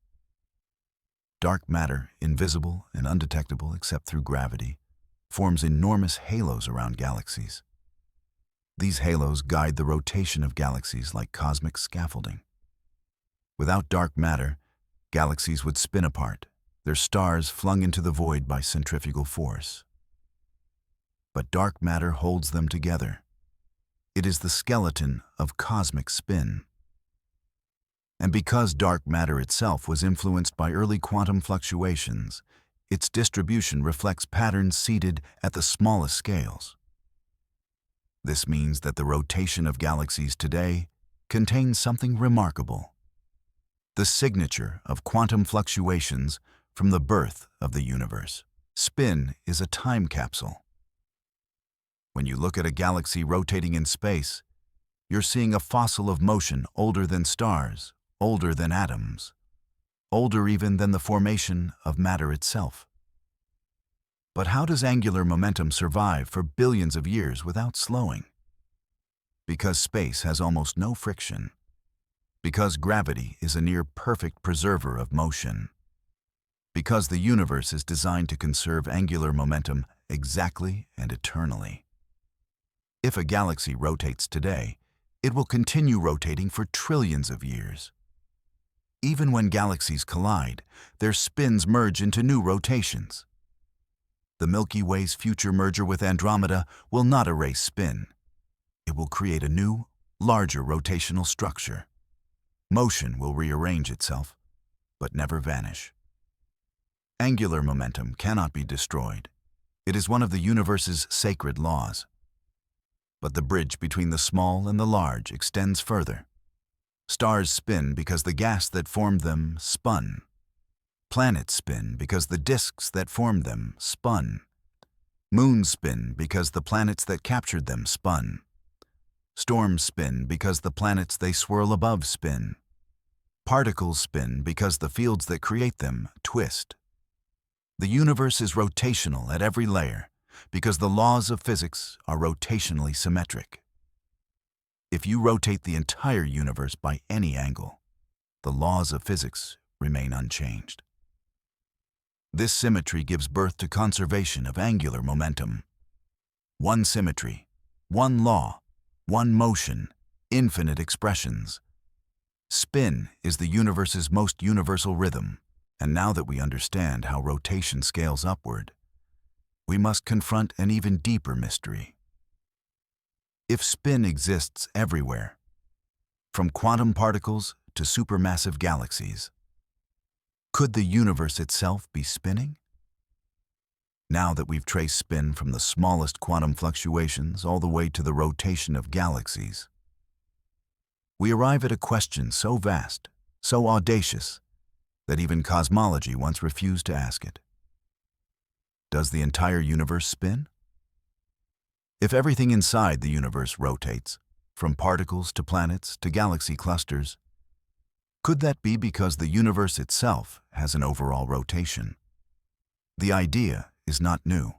Dark matter, invisible and undetectable except through gravity, forms enormous halos around galaxies. These halos guide the rotation of galaxies like cosmic scaffolding. Without dark matter, galaxies would spin apart, their stars flung into the void by centrifugal force. But dark matter holds them together. It is the skeleton of cosmic spin. And because dark matter itself was influenced by early quantum fluctuations, its distribution reflects patterns seated at the smallest scales. This means that the rotation of galaxies today contains something remarkable: the signature of quantum fluctuations from the birth of the universe. Spin is a time capsule. When you look at a galaxy rotating in space, you're seeing a fossil of motion older than stars, older than atoms, older even than the formation of matter itself. But how does angular momentum survive for billions of years without slowing? Because space has almost no friction. Because gravity is a near-perfect preserver of motion. Because the universe is designed to conserve angular momentum exactly and eternally. If a galaxy rotates today, it will continue rotating for trillions of years. Even when galaxies collide, their spins merge into new rotations. The Milky Way's future merger with Andromeda will not erase spin. It will create a new, larger rotational structure. Motion will rearrange itself, but never vanish. Angular momentum cannot be destroyed. It is one of the universe's sacred laws. But the bridge between the small and the large extends further. Stars spin because the gas that formed them spun. Planets spin because the disks that formed them spun. Moons spin because the planets that captured them spun. Storms spin because the planets they swirl above spin. Particles spin because the fields that create them twist. The universe is rotational at every layer because the laws of physics are rotationally symmetric. If you rotate the entire universe by any angle, the laws of physics remain unchanged. This symmetry gives birth to conservation of angular momentum. One symmetry, one law, one motion, infinite expressions. Spin is the universe's most universal rhythm, and now that we understand how rotation scales upward, we must confront an even deeper mystery. If spin exists everywhere, from quantum particles to supermassive galaxies, could the universe itself be spinning? Now that we've traced spin from the smallest quantum fluctuations all the way to the rotation of galaxies, we arrive at a question so vast, so audacious, that even cosmology once refused to ask it. Does the entire universe spin? If everything inside the universe rotates, from particles to planets to galaxy clusters, could that be because the universe itself has an overall rotation? The idea is not new.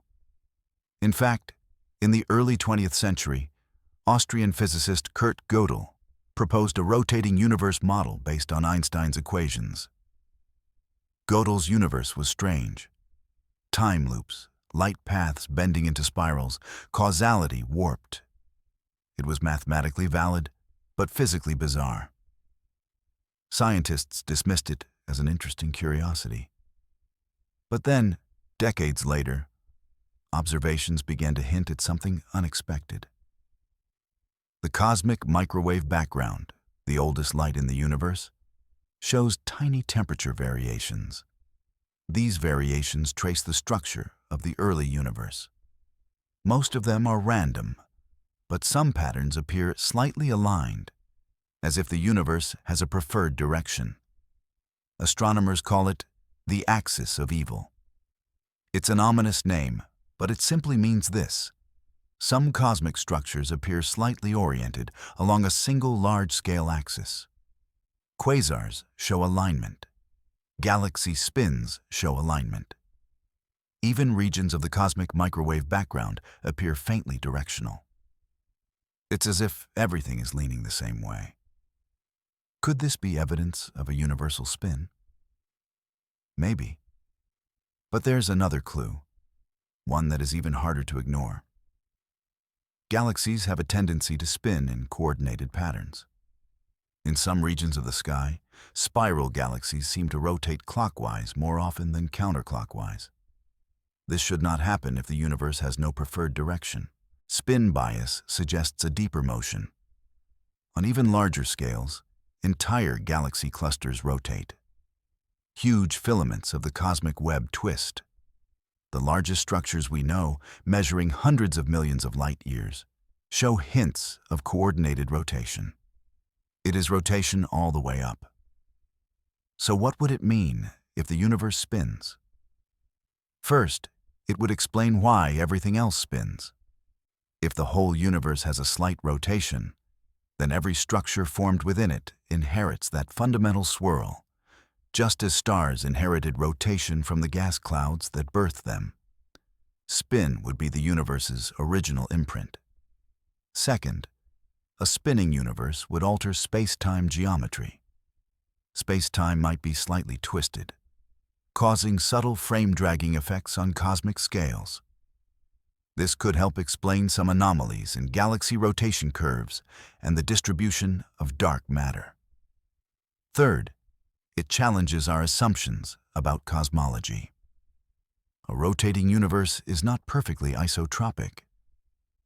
In fact, in the early 20th century, Austrian physicist Kurt Gödel proposed a rotating universe model based on Einstein's equations. Gödel's universe was strange. Time loops, light paths bending into spirals, causality warped. It was mathematically valid, but physically bizarre. Scientists dismissed it as an interesting curiosity. But then, decades later, observations began to hint at something unexpected. The cosmic microwave background, the oldest light in the universe, shows tiny temperature variations. These variations trace the structure of the early universe. Most of them are random, but some patterns appear slightly aligned, as if the universe has a preferred direction. Astronomers call it the axis of evil. It's an ominous name, but it simply means this: some cosmic structures appear slightly oriented along a single large-scale axis. Quasars show alignment. Galaxy spins show alignment. Even regions of the cosmic microwave background appear faintly directional. It's as if everything is leaning the same way. Could this be evidence of a universal spin? Maybe. But there's another clue, one that is even harder to ignore. Galaxies have a tendency to spin in coordinated patterns. In some regions of the sky, spiral galaxies seem to rotate clockwise more often than counterclockwise. This should not happen if the universe has no preferred direction. Spin bias suggests a deeper motion. On even larger scales, entire galaxy clusters rotate. Huge filaments of the cosmic web twist. The largest structures we know, measuring hundreds of millions of light years, show hints of coordinated rotation. It is rotation all the way up. So what would it mean if the universe spins? First, it would explain why everything else spins. If the whole universe has a slight rotation, then every structure formed within it inherits that fundamental swirl, just as stars inherited rotation from the gas clouds that birthed them. Spin would be the universe's original imprint. Second, a spinning universe would alter space-time geometry. Space-time might be slightly twisted, causing subtle frame-dragging effects on cosmic scales. This could help explain some anomalies in galaxy rotation curves and the distribution of dark matter. Third, it challenges our assumptions about cosmology. A rotating universe is not perfectly isotropic.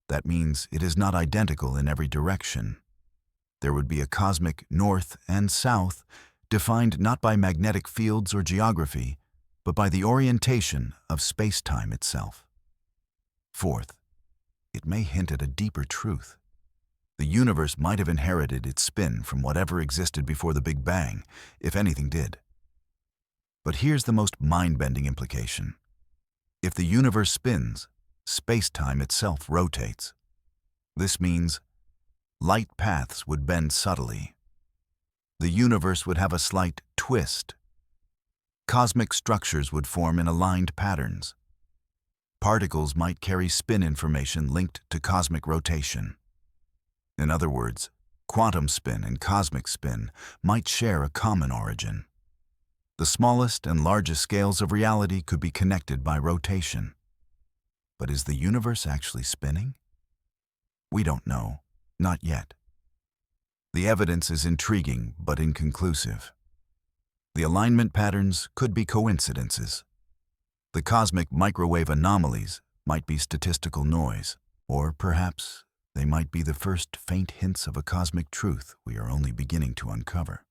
That means it is not identical in every direction. There would be a cosmic north and south, defined not by magnetic fields or geography, but by the orientation of space-time itself. Fourth, it may hint at a deeper truth. The universe might have inherited its spin from whatever existed before the Big Bang, if anything did. But here's the most mind-bending implication. If the universe spins, space-time itself rotates. This means light paths would bend subtly. The universe would have a slight twist. Cosmic structures would form in aligned patterns. Particles might carry spin information linked to cosmic rotation. In other words, quantum spin and cosmic spin might share a common origin. The smallest and largest scales of reality could be connected by rotation. But is the universe actually spinning? We don't know, not yet. The evidence is intriguing but inconclusive. The alignment patterns could be coincidences. The cosmic microwave anomalies might be statistical noise, or perhaps they might be the first faint hints of a cosmic truth we are only beginning to uncover.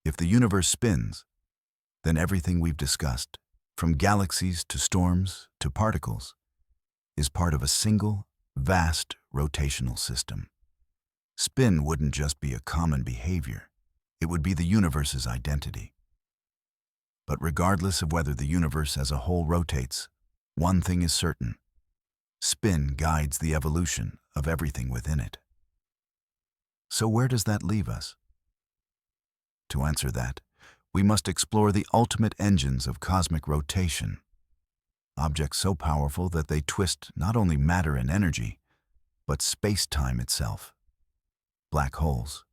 If the universe spins, then everything we've discussed, from galaxies to storms to particles, is part of a single, vast rotational system. Spin wouldn't just be a common behavior, it would be the universe's identity. But regardless of whether the universe as a whole rotates, one thing is certain. Spin guides the evolution of everything within it. So where does that leave us? To answer that, we must explore the ultimate engines of cosmic rotation. Objects so powerful that they twist not only matter and energy, but space-time itself. Black holes.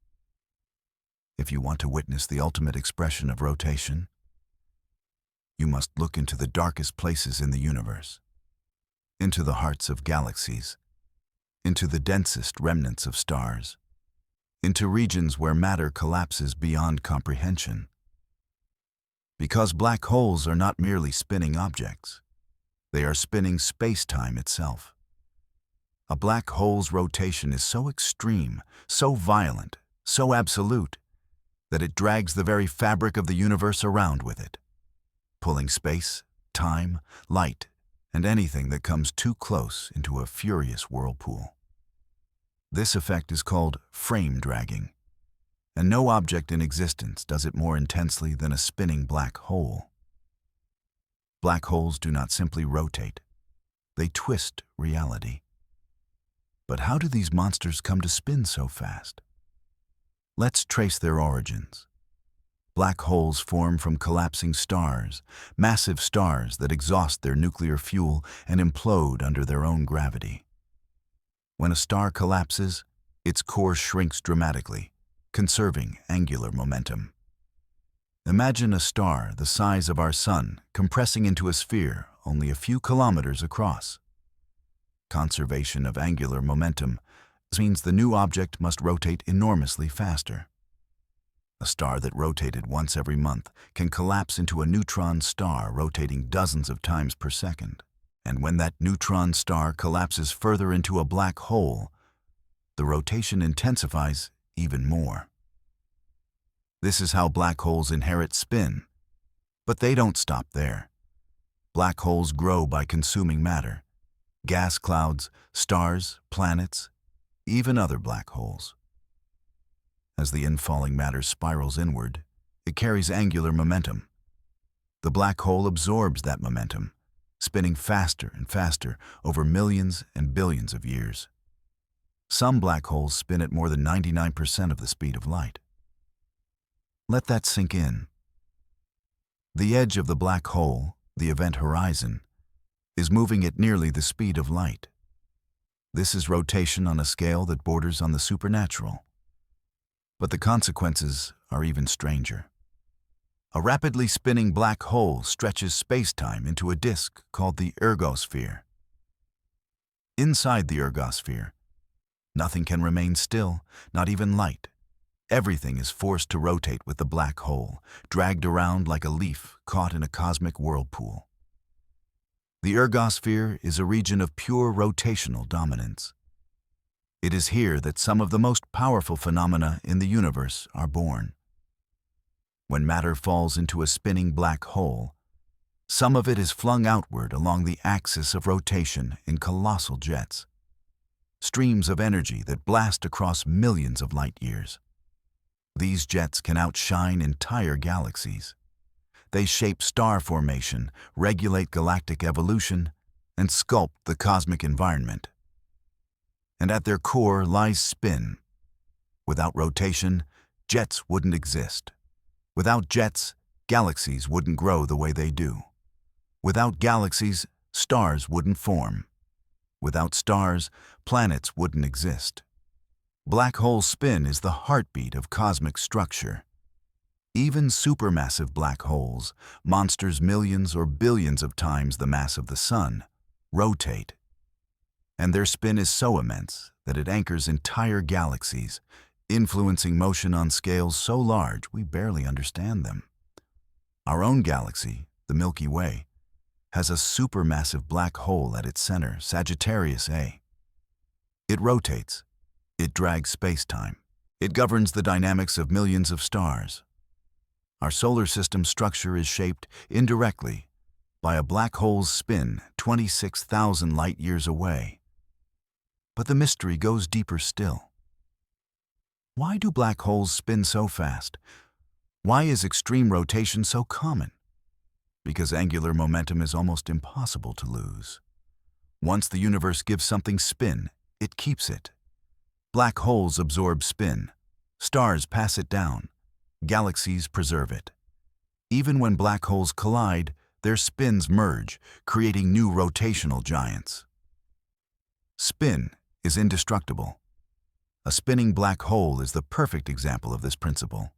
If you want to witness the ultimate expression of rotation, you must look into the darkest places in the universe, into the hearts of galaxies, into the densest remnants of stars, into regions where matter collapses beyond comprehension. Because black holes are not merely spinning objects, they are spinning space-time itself. A black hole's rotation is so extreme, so violent, so absolute, that it drags the very fabric of the universe around with it, pulling space, time, light, and anything that comes too close into a furious whirlpool. This effect is called frame dragging, and no object in existence does it more intensely than a spinning black hole. Black holes do not simply rotate, they twist reality. But how do these monsters come to spin so fast? Let's trace their origins. Black holes form from collapsing stars, massive stars that exhaust their nuclear fuel and implode under their own gravity. When a star collapses, its core shrinks dramatically, conserving angular momentum. Imagine a star the size of our Sun compressing into a sphere only a few kilometers across. Conservation of angular momentum means the new object must rotate enormously faster. A star that rotated once every month can collapse into a neutron star rotating dozens of times per second. And when that neutron star collapses further into a black hole, the rotation intensifies even more. This is how black holes inherit spin. But they don't stop there. Black holes grow by consuming matter. Gas clouds, stars, planets, even other black holes. As the infalling matter spirals inward, it carries angular momentum. The black hole absorbs that momentum, spinning faster and faster over millions and billions of years. Some black holes spin at more than 99% of the speed of light. Let that sink in. The edge of the black hole, the event horizon, is moving at nearly the speed of light. This is rotation on a scale that borders on the supernatural. But the consequences are even stranger. A rapidly spinning black hole stretches spacetime into a disk called the ergosphere. Inside the ergosphere, nothing can remain still, not even light. Everything is forced to rotate with the black hole, dragged around like a leaf caught in a cosmic whirlpool. The ergosphere is a region of pure rotational dominance. It is here that some of the most powerful phenomena in the universe are born. When matter falls into a spinning black hole, some of it is flung outward along the axis of rotation in colossal jets, streams of energy that blast across millions of light years. These jets can outshine entire galaxies. They shape star formation, regulate galactic evolution, and sculpt the cosmic environment. And at their core lies spin. Without rotation, jets wouldn't exist. Without jets, galaxies wouldn't grow the way they do. Without galaxies, stars wouldn't form. Without stars, planets wouldn't exist. Black hole spin is the heartbeat of cosmic structure. Even supermassive black holes, monsters millions or billions of times the mass of the Sun, rotate. And their spin is so immense that it anchors entire galaxies, influencing motion on scales so large we barely understand them. Our own galaxy, the Milky Way, has a supermassive black hole at its center, Sagittarius A. It rotates. It drags space-time. It governs the dynamics of millions of stars. Our solar system structure is shaped indirectly by a black hole's spin 26,000 light-years away. But the mystery goes deeper still. Why do black holes spin so fast? Why is extreme rotation so common? Because angular momentum is almost impossible to lose. Once the universe gives something spin, it keeps it. Black holes absorb spin. Stars pass it down. Galaxies preserve it. Even when black holes collide, their spins merge, creating new rotational giants. Spin is indestructible. A spinning black hole is the perfect example of this principle.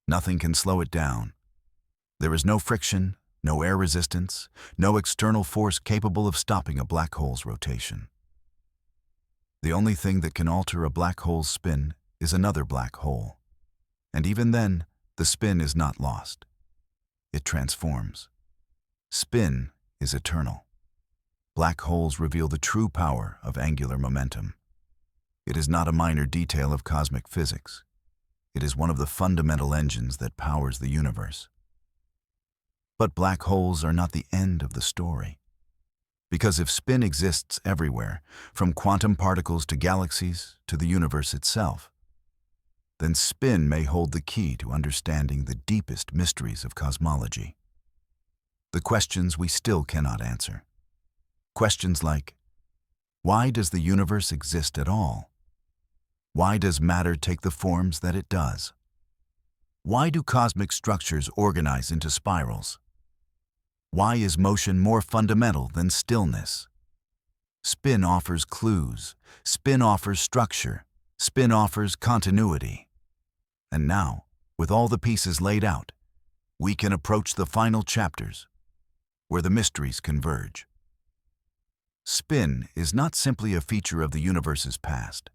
Nothing can slow it down. There is no friction, no air resistance, no external force capable of stopping a black hole's rotation. The only thing that can alter a black hole's spin is another black hole. And even then, the spin is not lost. It transforms. Spin is eternal. Black holes reveal the true power of angular momentum. It is not a minor detail of cosmic physics. It is one of the fundamental engines that powers the universe. But black holes are not the end of the story. Because if spin exists everywhere, from quantum particles to galaxies to the universe itself, then spin may hold the key to understanding the deepest mysteries of cosmology. The questions we still cannot answer. Questions like, why does the universe exist at all? Why does matter take the forms that it does? Why do cosmic structures organize into spirals? Why is motion more fundamental than stillness? Spin offers clues, spin offers structure, spin offers continuity. And now, with all the pieces laid out, we can approach the final chapters, where the mysteries converge. Spin is not simply a feature of the universe's past.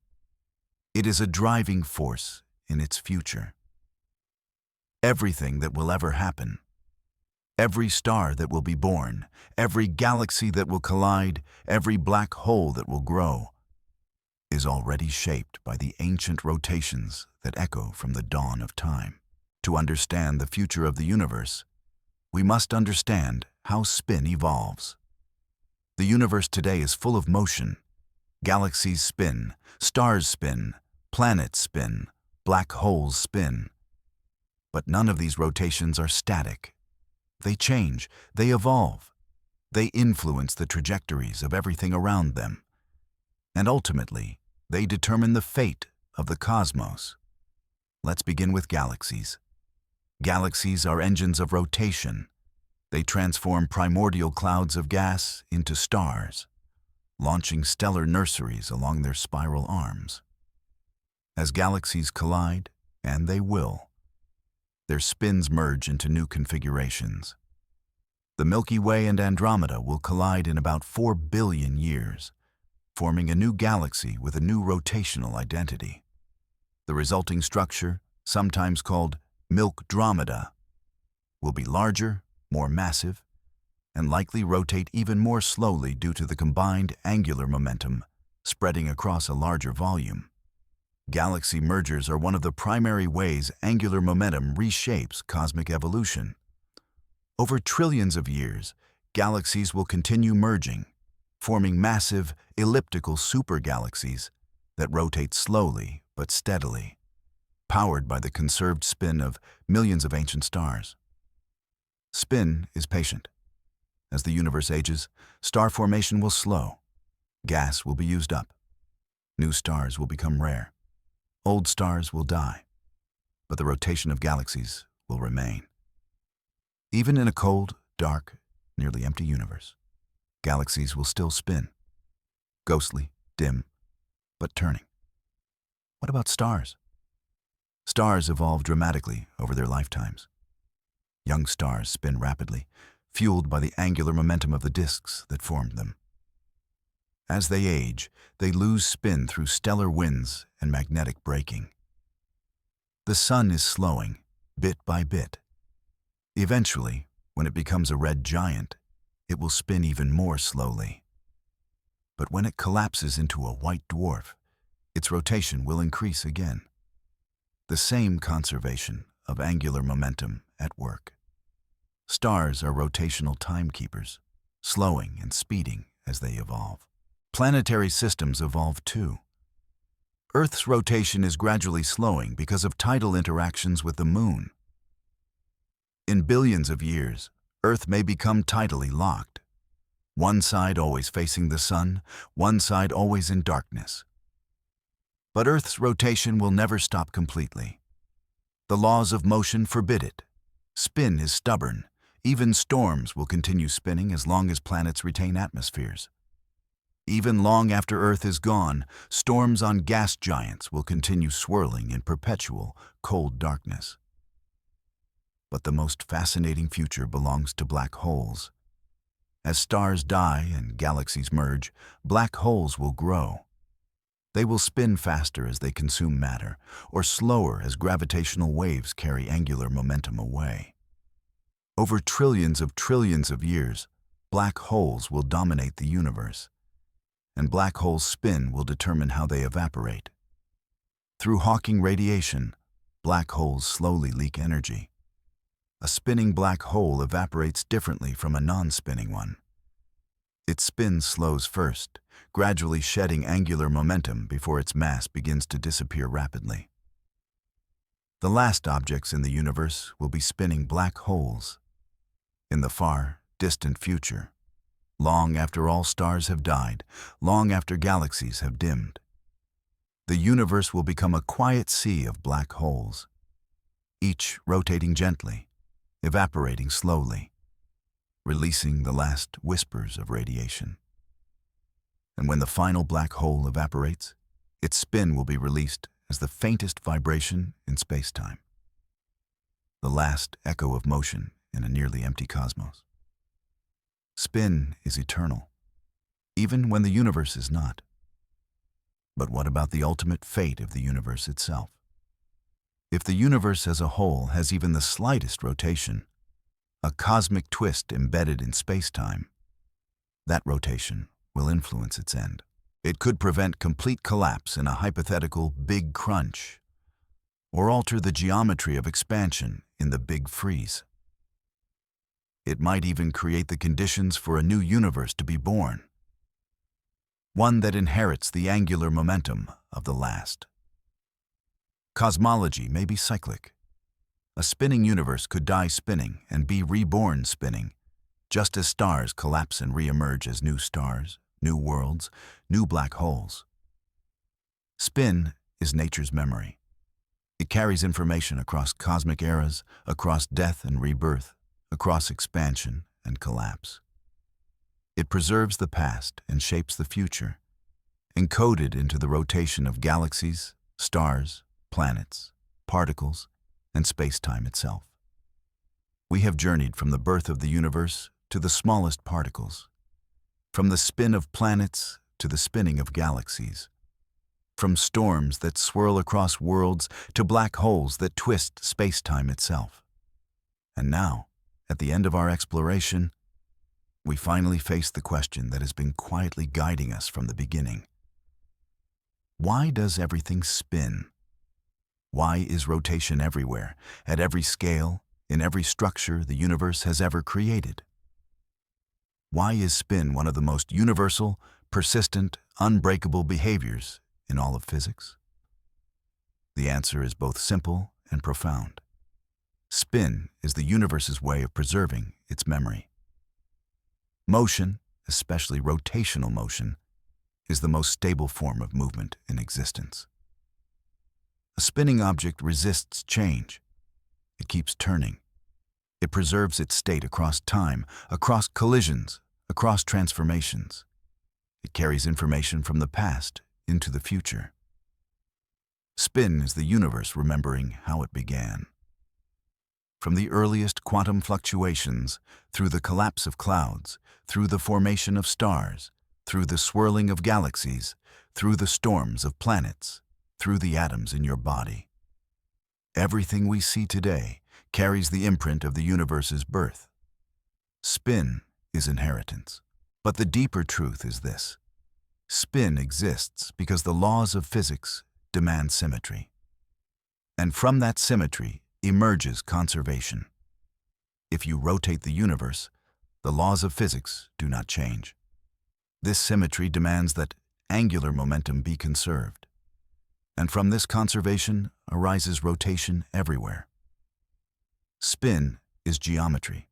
It is a driving force in its future. Everything that will ever happen, every star that will be born, every galaxy that will collide, every black hole that will grow, is already shaped by the ancient rotations that echo from the dawn of time. To understand the future of the universe, we must understand how spin evolves. The universe today is full of motion. Galaxies spin, stars spin, planets spin, black holes spin. But none of these rotations are static. They change, they evolve. They influence the trajectories of everything around them. And ultimately, they determine the fate of the cosmos. Let's begin with galaxies. Galaxies are engines of rotation. They transform primordial clouds of gas into stars, launching stellar nurseries along their spiral arms. As galaxies collide, and they will, their spins merge into new configurations. The Milky Way and Andromeda will collide in about 4 billion years, forming a new galaxy with a new rotational identity. The resulting structure, sometimes called Milkdromeda, will be larger, more massive, and likely rotate even more slowly due to the combined angular momentum spreading across a larger volume. Galaxy mergers are one of the primary ways angular momentum reshapes cosmic evolution. Over trillions of years, galaxies will continue merging, forming massive, elliptical supergalaxies that rotate slowly but steadily, powered by the conserved spin of millions of ancient stars. Spin is patient. As the universe ages, star formation will slow. Gas will be used up. New stars will become rare. Old stars will die. But the rotation of galaxies will remain. Even in a cold, dark, nearly empty universe, galaxies will still spin. Ghostly, dim, but turning. What about stars? Stars evolve dramatically over their lifetimes. Young stars spin rapidly, fueled by the angular momentum of the disks that formed them. As they age, they lose spin through stellar winds and magnetic braking. The sun is slowing, bit by bit. Eventually, when it becomes a red giant, it will spin even more slowly. But when it collapses into a white dwarf, its rotation will increase again. The same conservation of angular momentum at work. Stars are rotational timekeepers, slowing and speeding as they evolve. Planetary systems evolve too. Earth's rotation is gradually slowing because of tidal interactions with the Moon. In billions of years, Earth may become tidally locked. One side always facing the sun, one side always in darkness. But Earth's rotation will never stop completely. The laws of motion forbid it. Spin is stubborn. Even storms will continue spinning as long as planets retain atmospheres. Even long after Earth is gone, storms on gas giants will continue swirling in perpetual, cold darkness. But the most fascinating future belongs to black holes. As stars die and galaxies merge, black holes will grow. They will spin faster as they consume matter, or slower as gravitational waves carry angular momentum away. Over trillions of years, black holes will dominate the universe, and black holes' spin will determine how they evaporate. Through Hawking radiation, black holes slowly leak energy. A spinning black hole evaporates differently from a non-spinning one. Its spin slows first, gradually shedding angular momentum before its mass begins to disappear rapidly. The last objects in the universe will be spinning black holes. In the far, distant future, long after all stars have died, long after galaxies have dimmed, the universe will become a quiet sea of black holes, each rotating gently, evaporating slowly, releasing the last whispers of radiation. And when the final black hole evaporates, its spin will be released as the faintest vibration in space-time, the last echo of motion in a nearly empty cosmos. Spin is eternal, even when the universe is not. But what about the ultimate fate of the universe itself? If the universe as a whole has even the slightest rotation, a cosmic twist embedded in space-time, that rotation will influence its end. It could prevent complete collapse in a hypothetical big crunch, or alter the geometry of expansion in the big freeze. It might even create the conditions for a new universe to be born, one that inherits the angular momentum of the last. Cosmology may be cyclic. A spinning universe could die spinning and be reborn spinning, just as stars collapse and re-emerge as new stars, new worlds, new black holes. Spin is nature's memory. It carries information across cosmic eras, across death and rebirth, across expansion and collapse. It preserves the past and shapes the future, encoded into the rotation of galaxies, stars, planets, particles, and space-time itself. We have journeyed from the birth of the universe to the smallest particles, from the spin of planets to the spinning of galaxies, from storms that swirl across worlds to black holes that twist space-time itself. And now, at the end of our exploration, we finally face the question that has been quietly guiding us from the beginning. Why does everything spin? Why is rotation everywhere, at every scale, in every structure the universe has ever created? Why is spin one of the most universal, persistent, unbreakable behaviors in all of physics? The answer is both simple and profound. Spin is the universe's way of preserving its memory. Motion, especially rotational motion, is the most stable form of movement in existence. A spinning object resists change. It keeps turning. It preserves its state across time, across collisions, across transformations. It carries information from the past into the future. Spin is the universe remembering how it began. From the earliest quantum fluctuations, through the collapse of clouds, through the formation of stars, through the swirling of galaxies, through the storms of planets, through the atoms in your body. Everything we see today carries the imprint of the universe's birth. Spin is inheritance. But the deeper truth is this: spin exists because the laws of physics demand symmetry. And from that symmetry emerges conservation. If you rotate the universe, the laws of physics do not change. This symmetry demands that angular momentum be conserved. And from this conservation arises rotation everywhere. Spin is geometry.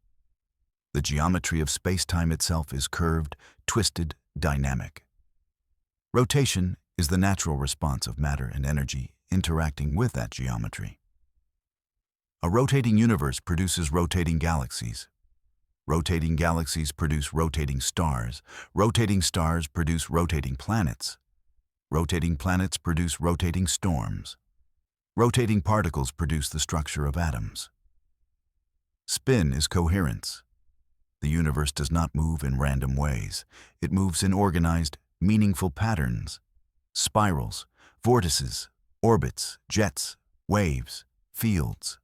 The geometry of space-time itself is curved, twisted, dynamic. Rotation is the natural response of matter and energy interacting with that geometry. A rotating universe produces rotating galaxies. Rotating galaxies produce rotating stars. Rotating stars produce rotating planets. Rotating planets produce rotating storms. Rotating particles produce the structure of atoms. Spin is coherence. The universe does not move in random ways. It moves in organized, meaningful patterns. Spirals, vortices, orbits, jets, waves, fields,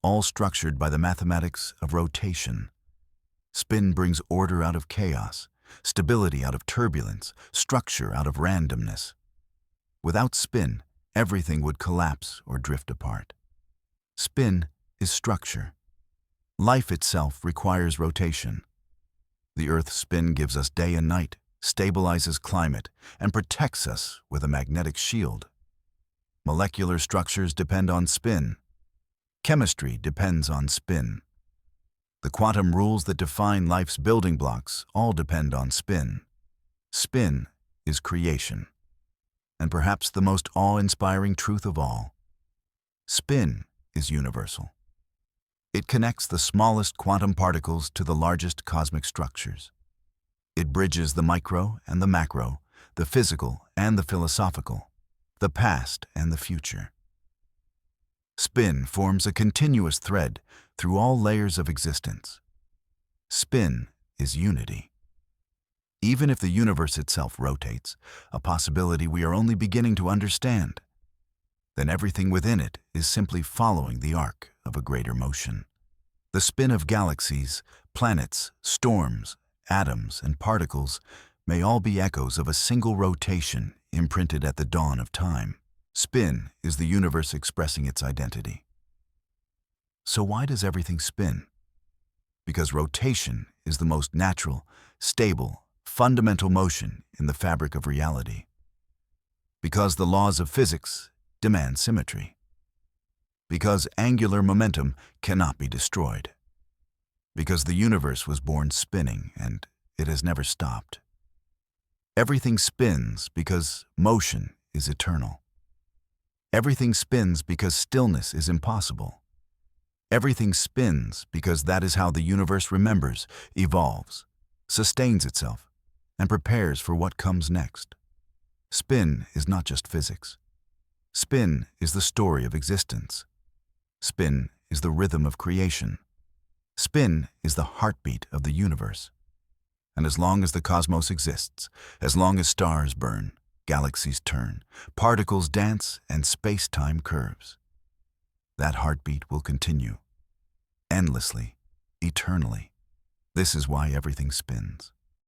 all structured by the mathematics of rotation. Spin brings order out of chaos, stability out of turbulence, structure out of randomness. Without spin, everything would collapse or drift apart. Spin is structure. Life itself requires rotation. The Earth's spin gives us day and night, stabilizes climate, and protects us with a magnetic shield. Molecular structures depend on spin. Chemistry depends on spin. The quantum rules that define life's building blocks all depend on spin. Spin is creation. And perhaps the most awe-inspiring truth of all, spin is universal. It connects the smallest quantum particles to the largest cosmic structures. It bridges the micro and the macro, the physical and the philosophical, the past and the future. Spin forms a continuous thread through all layers of existence. Spin is unity. Even if the universe itself rotates, a possibility we are only beginning to understand, then everything within it is simply following the arc of a greater motion. The spin of galaxies, planets, storms, atoms, and particles may all be echoes of a single rotation imprinted at the dawn of time. Spin is the universe expressing its identity. So why does everything spin? Because rotation is the most natural, stable, fundamental motion in the fabric of reality. Because the laws of physics demand symmetry. Because angular momentum cannot be destroyed. Because the universe was born spinning and it has never stopped. Everything spins because motion is eternal. Everything spins because stillness is impossible. Everything spins because that is how the universe remembers, evolves, sustains itself, and prepares for what comes next. Spin is not just physics. Spin is the story of existence. Spin is the rhythm of creation. Spin is the heartbeat of the universe. And as long as the cosmos exists, as long as stars burn, galaxies turn, particles dance, and space-time curves, that heartbeat will continue, endlessly, eternally. This is why everything spins.